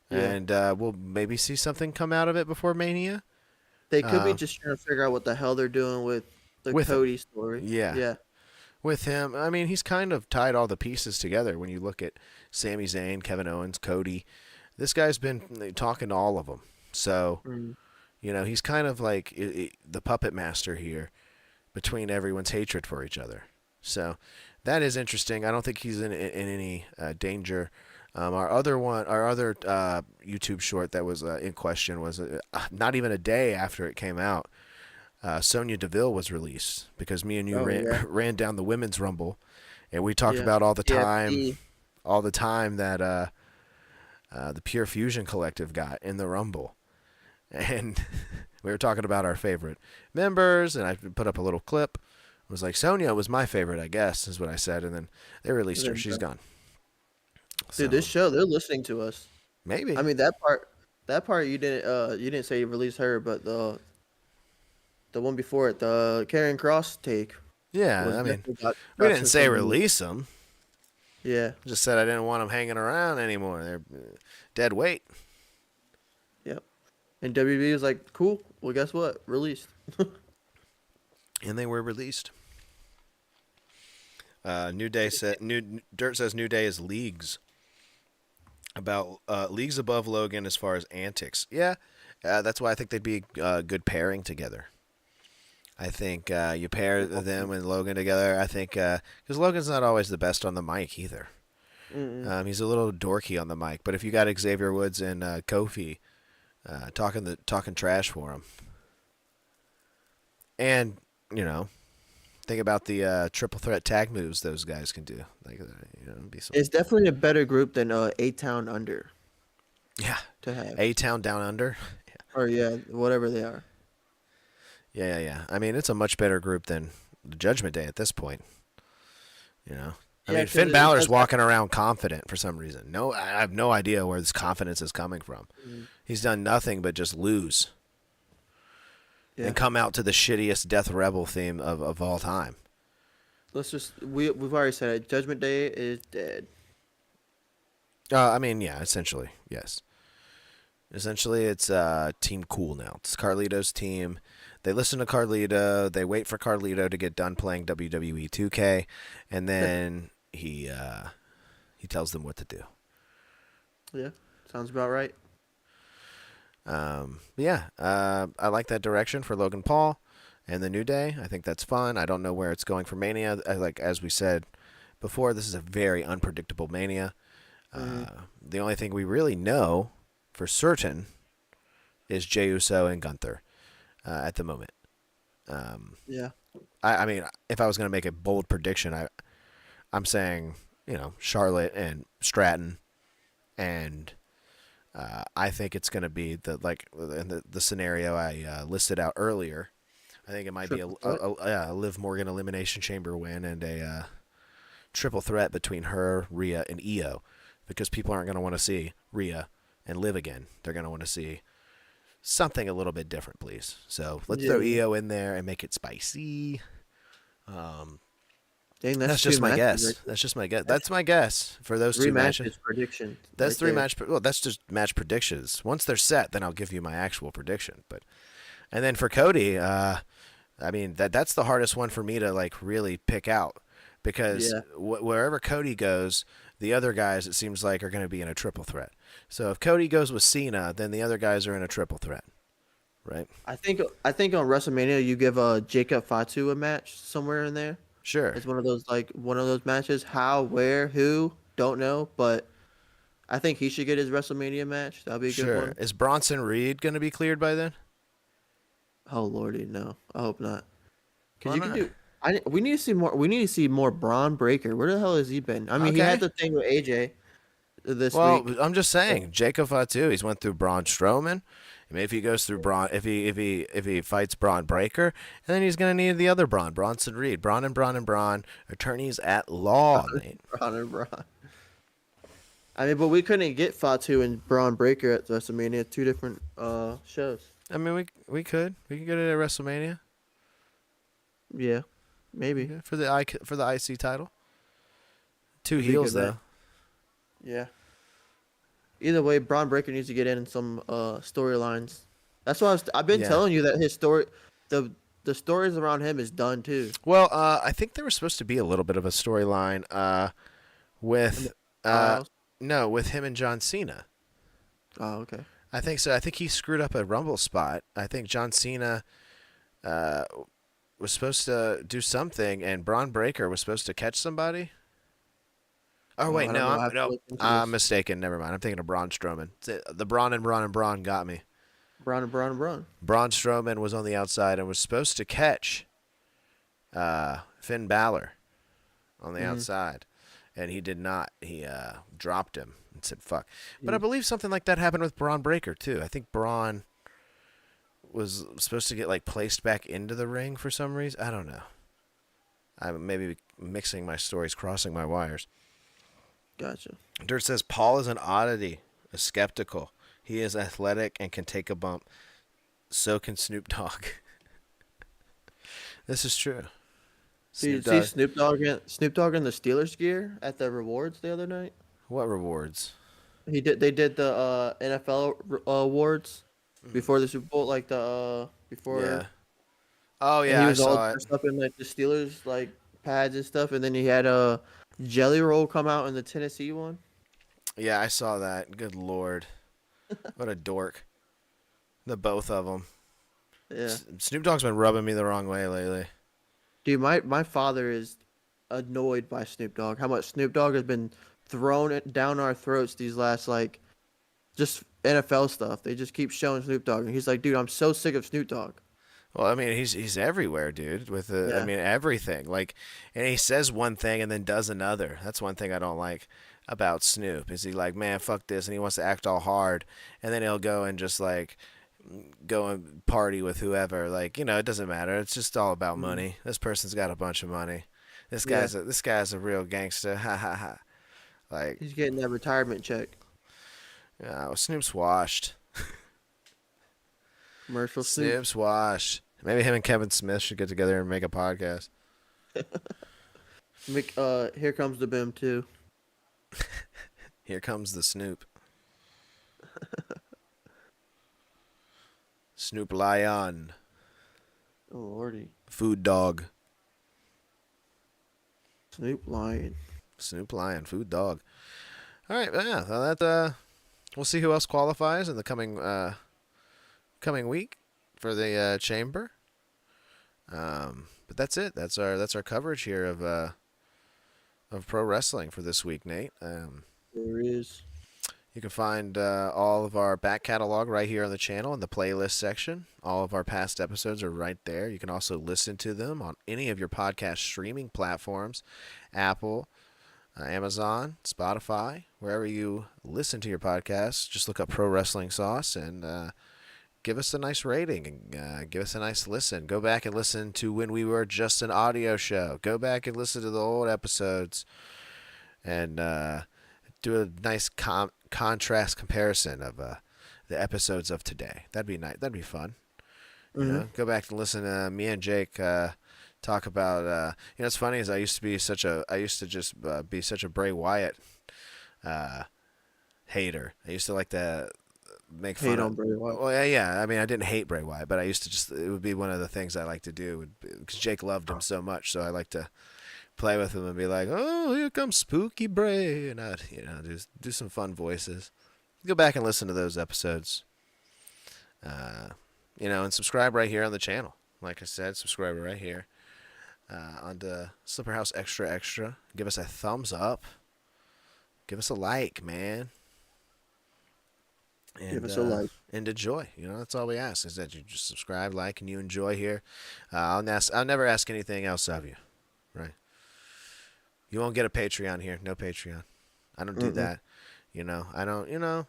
Yeah. And we'll maybe see something come out of it before Mania. They could be just trying to figure out what the hell they're doing with the Cody story. Yeah. Yeah. With him, I mean, he's kind of tied all the pieces together when you look at Sami Zayn, Kevin Owens, Cody. This guy's been talking to all of them. So, he's kind of like the puppet master here between everyone's hatred for each other. So that is interesting. I don't think he's in any danger. Our other YouTube short that was in question was not even a day after it came out. Sonya Deville was released because me and you ran down the women's rumble, and we talked about all the time that the Pure Fusion Collective got in the rumble, and we were talking about our favorite members, and I put up a little clip. It was like, Sonya was my favorite, I guess, is what I said, and then they released her. She's gone. Dude, this show, they're listening to us. Maybe. I mean, that part you didn't say you released her, but the one before it, the Karrion Kross take. Yeah, I mean, we didn't say release them. Yeah. Just said I didn't want them hanging around anymore. They're dead weight. Yep. And WB was like, cool. Well, guess what? Released. And they were released. New Day said Dirt says New Day is leagues above Logan as far as antics. Yeah, that's why I think they'd be a good pairing together. I think you pair them and Logan together. I think because Logan's not always the best on the mic either. He's a little dorky on the mic, but if you got Xavier Woods and Kofi talking trash for him, and think about the triple threat tag moves those guys can do. Be It's definitely a better group than A-Town Under yeah, to have. A-Town Down Under. Or, yeah, whatever they are. Yeah. I mean, it's a much better group than the Judgment Day at this point. I Yeah, mean, 'cause Finn Balor's walking around confident for some reason. No, I have no idea where this confidence is coming from. He's done nothing but just lose. Yeah. And come out to the shittiest Death Rebel theme of all time. We've already said it. Judgment Day is dead. I mean, yeah, essentially, yes. Essentially, it's Team Cool now. It's Carlito's team. They listen to Carlito. They wait for Carlito to get done playing WWE 2K, and then he tells them what to do. Yeah, sounds about right. I like that direction for Logan Paul and the New Day. I think that's fun. I don't know where it's going for Mania. As we said before, this is a very unpredictable Mania. The only thing we really know for certain is Jey Uso and Gunther at the moment. Yeah. I mean, if I was going to make a bold prediction, I'm saying Charlotte and Stratton, and I think it's going to be the scenario I listed out earlier. I think it might be a Liv Morgan Elimination Chamber win and a triple threat between her, Rhea, and Io, because people aren't going to want to see Rhea and Liv again. They're going to want to see something a little bit different, please. So let's throw Io in there and make it spicy. Dang, that's just my guess. That's just my guess. That's my guess for those two matches. Prediction. That's right three there. match. Well, that's just match predictions. Once they're set, then I'll give you my actual prediction. And then for Cody, I mean that's the hardest one for me to really pick out, because wherever Cody goes, the other guys it seems like are going to be in a triple threat. So if Cody goes with Cena, then the other guys are in a triple threat, right? I think on WrestleMania you give Jacob Fatu a match somewhere in there. Sure. It's one of those matches. How, where, who, don't know, but I think he should get his WrestleMania match. That'll be a good one. Is Bronson Reed going to be cleared by then? Oh lordy, no. I hope not. Why Because you not? can do. We need to see more. We need to see more Braun Breaker. Where the hell has he been? I mean, he had the thing with AJ this week. I'm just saying, Jacob Fatu. He's went through Braun Strowman. Maybe if he goes through Braun, if he fights Braun Breaker, and then he's gonna need the other Bronson Reed, Braun, attorneys at law, mate. Braun. I mean, but we couldn't get Fatu and Braun Breaker at WrestleMania. Two different shows. I mean, we could get it at WrestleMania. Yeah, maybe. Yeah, for the IC title. Two Could be heels good, though. man. Yeah. Either way, Braun Breaker needs to get in some storylines. That's why I've been telling you that his story, the stories around him is done too. Well, I think there was supposed to be a little bit of a storyline with with him and John Cena. Oh, okay. I think so. I think he screwed up a Rumble spot. I think John Cena was supposed to do something, and Braun Breaker was supposed to catch somebody. Oh wait, I'm mistaken. Never mind. I'm thinking of Braun Strowman. The Braun and Braun got me. Braun. Braun Strowman was on the outside and was supposed to catch Finn Balor on the outside, and he did not. He dropped him and said "fuck." But I believe something like that happened with Braun Breaker too. I think Braun was supposed to get placed back into the ring for some reason. I don't know. I'm maybe mixing my stories, crossing my wires. Gotcha. Dirt says Paul is an oddity, a skeptical. He is athletic and can take a bump. So can Snoop Dogg. This is true. Snoop Did you see Dogg. Snoop Dogg in the Steelers gear at the rewards the other night? What rewards? They did the NFL awards before the Super Bowl, like the before, Yeah. Oh and yeah, he I was all saw it. dressed up in like the Steelers like pads and stuff, and then he had a Jelly Roll come out in the Tennessee one. Yeah, I saw that. Good lord, what a dork. The both of them. Yeah, Snoop Dogg's been rubbing me the wrong way lately. dude, my father is annoyed by Snoop Dogg. How much Snoop Dogg has been thrown it down our throats these last like just NFL stuff. They just keep showing Snoop Dogg, and he's like, dude, I'm so sick of Snoop Dogg. Well, I mean, he's everywhere, dude. With I Yeah. mean, everything. Like, and he says one thing and then does another. That's one thing I don't like about Snoop. Is he like, man, fuck this, and he wants to act all hard, and then he'll go and just like go and party with whoever. Like, it doesn't matter. It's just all about money. This person's got a bunch of money. This Yeah. guy's a real gangster. Ha ha ha. Like, He's getting that retirement check. yeah, well, Snoop's washed. Commercial Snoop. Snoop's washed. Maybe him and Kevin Smith should get together and make a podcast. Here comes the boom too. Here comes the Snoop. Snoop Lion. Oh lordy, Food dog. Snoop Lion. Snoop Lion. Food dog. All right. Yeah. Well, we'll see who else qualifies in the coming week for the chamber. But that's it. That's our coverage here of pro wrestling for this week, Nate. There is. You can find all of our back catalog right here on the channel in the playlist section. All of our past episodes are right there. You can also listen to them on any of your podcast streaming platforms, Apple, Amazon, Spotify, wherever you listen to your podcasts. Just look up Pro Wrestling Sauce and give us a nice rating and give us a nice listen. Go back and listen to when we were just an audio show. Go back and listen to the old episodes and do a nice contrast comparison of the episodes of today. That'd be nice. That'd be fun. Go back and listen to me and Jake talk about. What's funny is I used to just be such a Bray Wyatt hater. I used to like to make fun Hate of on Bray Wyatt. Well, yeah. I mean, I didn't hate Bray Wyatt, but I used to it would be one of the things I like to do because Jake loved him so much. So I like to play with him and be like, "Oh, here comes Spooky Bray," and I'd just do some fun voices. Go back and listen to those episodes. And subscribe right here on the channel. Like I said, subscribe right here on the Slipperhouse Extra Extra. Give us a thumbs up. Give us a like, man. And, Give us a like. and enjoy. That's all we ask is that you just subscribe, like, and you enjoy here. I'll never ask anything else of you, right? You won't get a Patreon here. No Patreon. I don't do that. I don't know.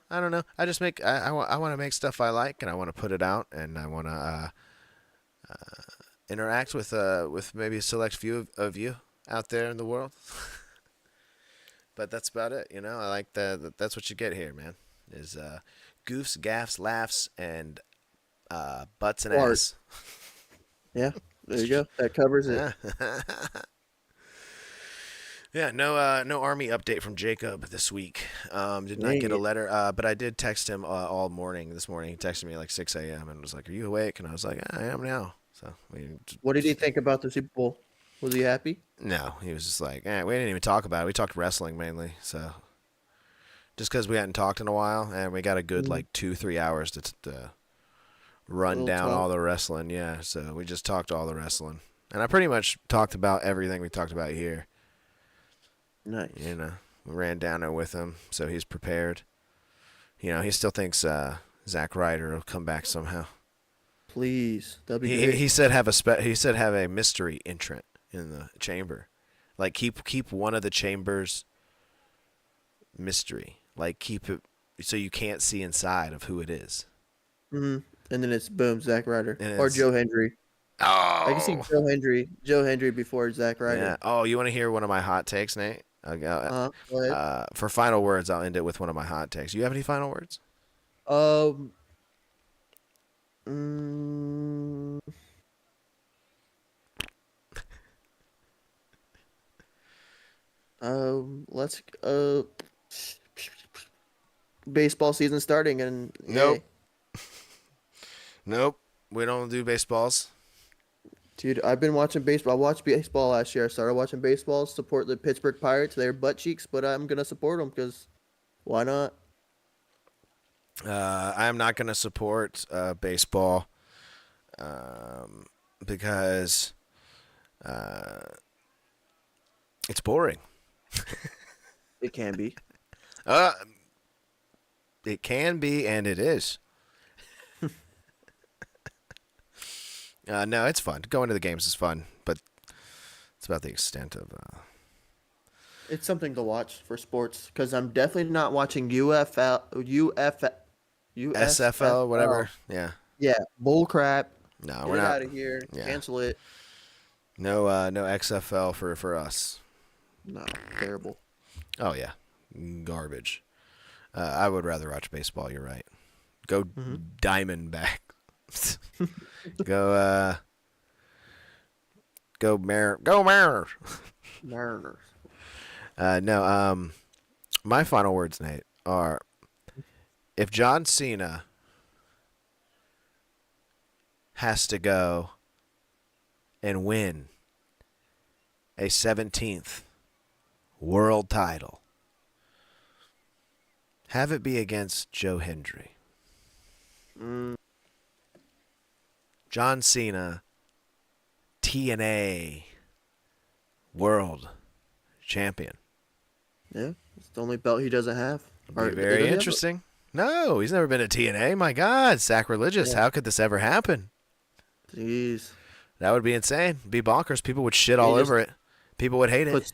I just I want to make stuff I like, and I want to put it out, and I want to interact with maybe a select few of you out there in the world. But that's about it. I like that's what you get here, man. Is goofs, gaffs, laughs, and butts and Fart. ass. Yeah, there you go. That covers it. Yeah. Yeah, no army update from Jacob this week. Did not get a letter, but I did text him all morning. This morning, he texted me like 6 a.m. and was like, "Are you awake?" And I was like, "I am now." So What did he think about the Super Bowl? Was he happy? No, he was just like, we didn't even talk about it. We talked wrestling mainly, so just because we hadn't talked in a while, and we got a good like 2-3 hours to run down all the wrestling. Yeah, so we just talked all the wrestling, and I pretty much talked about everything we talked about here. Nice. We ran down there with him, so he's prepared. He still thinks Zack Ryder will come back somehow. Please, that'd be great. He said have a mystery entrant in the chamber, like keep one of the chambers mystery, like keep it so you can't see inside of who it is. And then it's boom, Zack Ryder And or it's- Joe Hendry. Oh, I can see Joe Hendry before Zack Ryder. yeah. Oh, you want to hear one of my hot takes, Nate? Go ahead. For final words, I'll end it with one of my hot takes. You have any final words? Let's baseball season starting and Nope. Nope. We don't do baseballs. Dude, I've been watching baseball. I watched baseball last year. I started watching baseball, support the Pittsburgh Pirates. They're butt cheeks, but I'm gonna support them because why not? I'm not going to support baseball because it's boring. It can be. Uh, it can be, and it is. No, it's fun. Going to the games is fun, but it's about the extent of. It's something to watch for sports because I'm definitely not watching SFL, whatever. Yeah. Yeah, bull crap. No, Get we're it not. out of here. Yeah. Cancel it. No XFL for us. No, terrible. Oh yeah, garbage. I would rather watch baseball. You're right. Go Diamondback. Go Mariners. Mariners. No. My final words, Nate, are if John Cena has to go and win a 17th world title, have it be against Joe Hendry. John Cena, TNA world champion. Yeah, it's the only belt he doesn't have. Be very interesting. No, he's never been to TNA. My God, sacrilegious. Yeah. How could this ever happen? Jeez. That would be insane. Be bonkers. People would shit all over it. People would hate it. Puts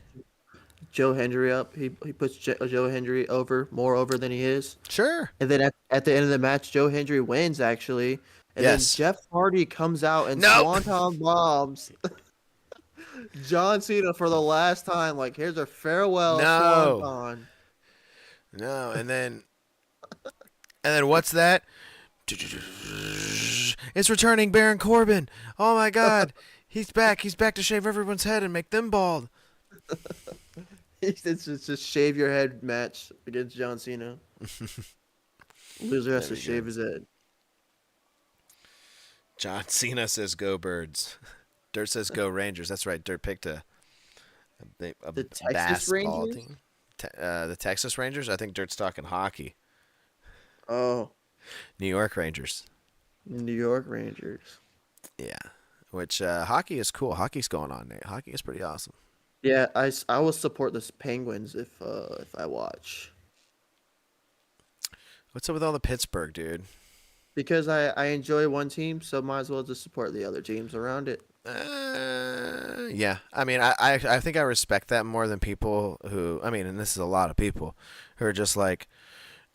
Joe Hendry up. He puts Joe Hendry more over than he is. Sure. And then at the end of the match, Joe Hendry wins actually. And Yes. then Jeff Hardy comes out and Nope. swanton bombs John Cena for the last time. Like, here's a farewell No. swanton. No, and then what's that? It's returning Baron Corbin. Oh my God, he's back. He's back to shave everyone's head and make them bald. It's just shave your head match against John Cena. Loser has to shave his head. John Cena says go Birds. Dirt says go Rangers. That's right. Dirt picked a The Texas basketball Rangers? team. The Texas Rangers? I think Dirt's talking hockey. Oh, New York Rangers. New York Rangers. Yeah. Which hockey is cool. Hockey's going on, Nate. Hockey is pretty awesome. Yeah, I will support the Penguins if I watch. What's up with all the Pittsburgh, dude? Because I enjoy one team, so might as well just support the other teams around it. Yeah. I mean, I think I respect that more than people who, I mean, and this is a lot of people who are just like,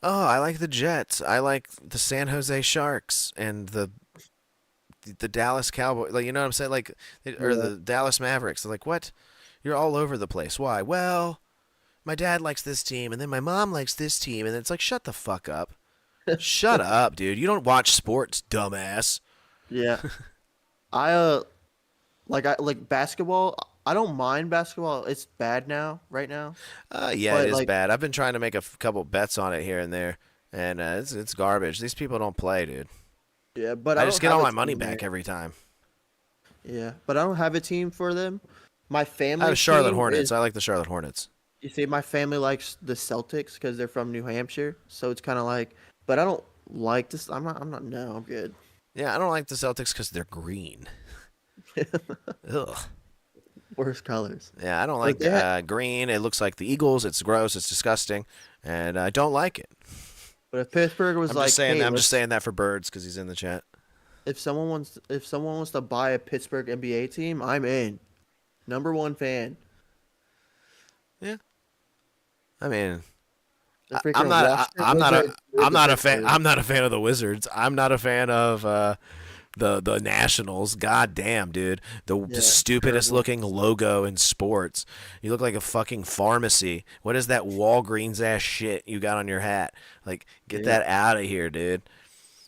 oh, I like the Jets. I like the San Jose Sharks and the Dallas Cowboys. Like, you know what I'm saying? Like, or the Dallas Mavericks. They're like, what? You're all over the place. Why? Well, my dad likes this team, and then my mom likes this team, and it's like, shut the fuck up. Shut up, dude. You don't watch sports, dumbass. Yeah. I like basketball. I don't mind basketball. It's bad now, right now. Yeah, But, it is like- bad. I've been trying to make a couple bets on it here and there, and it's garbage. These people don't play, dude. Yeah, but I don't just get have all a my money team back there. every time. Yeah, but I don't have a team for them. My family. I have Charlotte team Hornets. is- I like the Charlotte Hornets. You see, my family likes the Celtics because they're from New Hampshire, so it's kind of like. But I don't like this. I'm not. No, I'm good. Yeah, I don't like the Celtics because they're green. Ugh. Worst colors. Yeah, I don't like Like, yeah. green. It looks like the Eagles. It's gross. It's disgusting, and I don't like it. But if Pittsburgh was I'm like, just saying. hey, I'm just let's- saying that for Birds because he's in the chat. if someone wants to buy a Pittsburgh NBA team, I'm in. #1 fan. Yeah. I mean, The freaking I'm not. Washington I'm not. Wizards I'm not a are fan. Pittsburgh. I'm not a fan of the Wizards. I'm not a fan of the Nationals. God damn, dude. The Yeah, stupidest terrible. looking logo in sports. You look like a fucking pharmacy. What is that Walgreens ass shit you got on your hat? Like, get Yeah. that out of here, dude.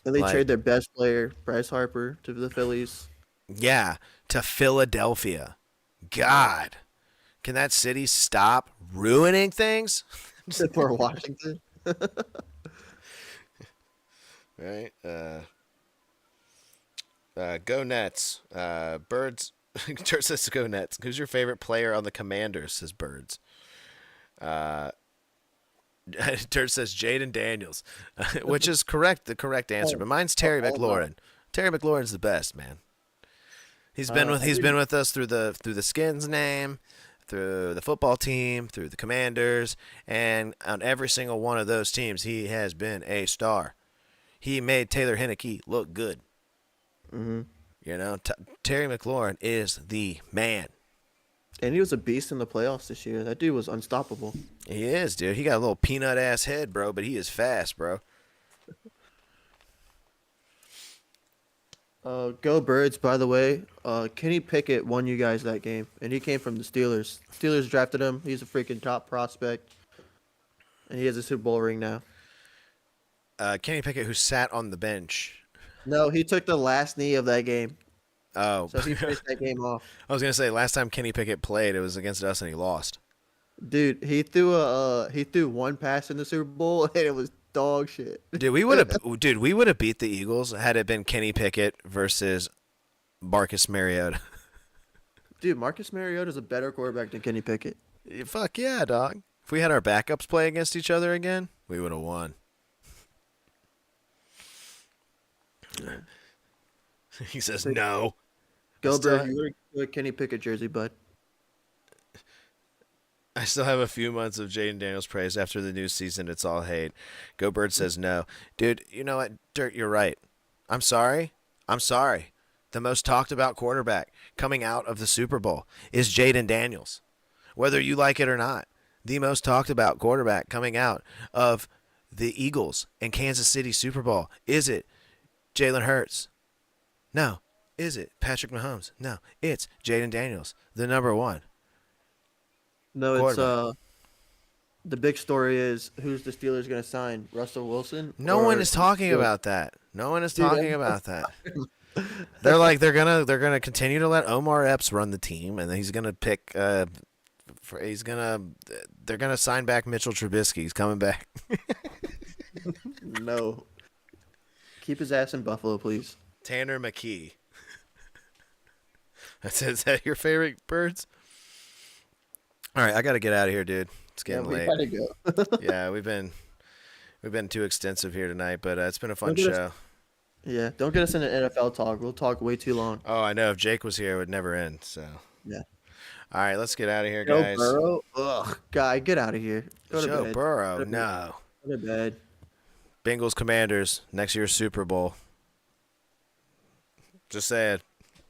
And they like- trade their best player, Bryce Harper, to the Phillies. Yeah, to Philadelphia. God. Can that city stop ruining things? For Washington. Right? Go Nets. Birds. Turt says go Nets. Who's your favorite player on the Commanders? Says Birds. Turt says Jaden Daniels, which is correct. The correct answer, but mine's Terry McLaurin. Terry McLaurin's the best, man. He's been with us through the Skins name, through the football team, through the Commanders, and on every single one of those teams, he has been a star. He made Taylor Heinicke look good. Mm-hmm. You know, Terry McLaurin is the man. And he was a beast in the playoffs this year. That dude was unstoppable. He is, dude. He got a little peanut ass head, bro, but he is fast, bro. Go Birds, by the way. Kenny Pickett won you guys that game, and he came from the Steelers. Steelers drafted him. He's a freaking top prospect, and he has a Super Bowl ring now. Kenny Pickett, who sat on the bench. No, he took the last knee of that game. Oh. So he finished that game off. I was going to say, last time Kenny Pickett played, it was against us, and he lost. Dude, he threw one pass in the Super Bowl, and it was dog shit. Dude, we would have beat the Eagles had it been Kenny Pickett versus Marcus Mariota. Dude, Marcus Mariota's a better quarterback than Kenny Pickett. Fuck yeah, dog. If we had our backups play against each other again, we would have won. He says no. Go Bird, you wear a Kenny Pickett jersey, bud. I still have a few months of Jaden Daniels praise after the new season. It's all hate. Go Bird says no. Dude, you know what? Dirt, you're right. I'm sorry. The most talked about quarterback coming out of the Super Bowl is Jaden Daniels. Whether you like it or not, the most talked about quarterback coming out of the Eagles and Kansas City Super Bowl. Is it Jalen Hurts? No. Is it Patrick Mahomes? No. It's Jaden Daniels, the number one. No, it's the big story is who's the Steelers going to sign? Russell Wilson? No one is talking about that. No one is talking about that. They're like they're gonna continue to let Omar Epps run the team, and he's gonna pick. They're gonna sign back Mitchell Trubisky. He's coming back. No. Keep his ass in Buffalo, please. Tanner McKee. Is that your favorite Birds? All right, I got to get out of here, dude. It's getting late. We gotta go. Yeah, we've been too extensive here tonight, but it's been a fun show. Yeah, don't get us into NFL talk. We'll talk way too long. Oh, I know. If Jake was here, it would never end. So. Yeah. All right, let's get out of here, Joe guys. Burrow? Ugh, guy, get out of here. Go to Joe bed. Burrow, no. Go to bed. Bengals Commanders, next year's Super Bowl. Just saying.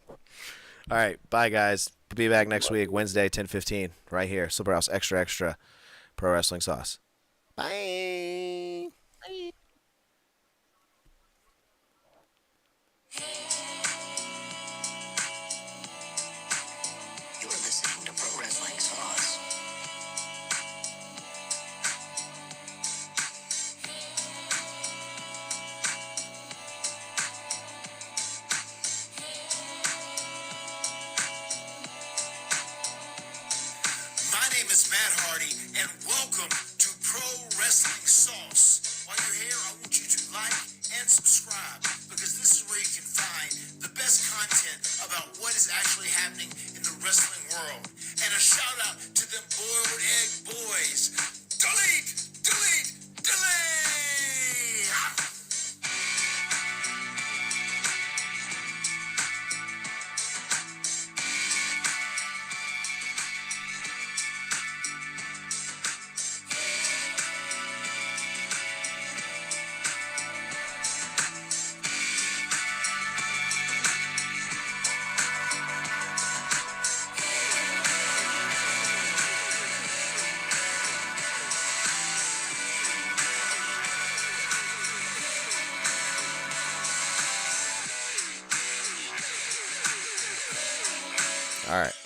All right, bye, guys. Be back next week, Wednesday, 10:15, right here. Silver House Extra Extra Pro Wrestling Sauce. Bye. Bye. You're listening to Pro Wrestling Sauce. My name is Matt Hardy, and welcome to Pro Wrestling Sauce. While you're here, I want you to like and subscribe, because this is where you can find the best content about what is actually happening in the wrestling world. And a shout out to them boiled egg boys. Delete! Delete! Delete! All right.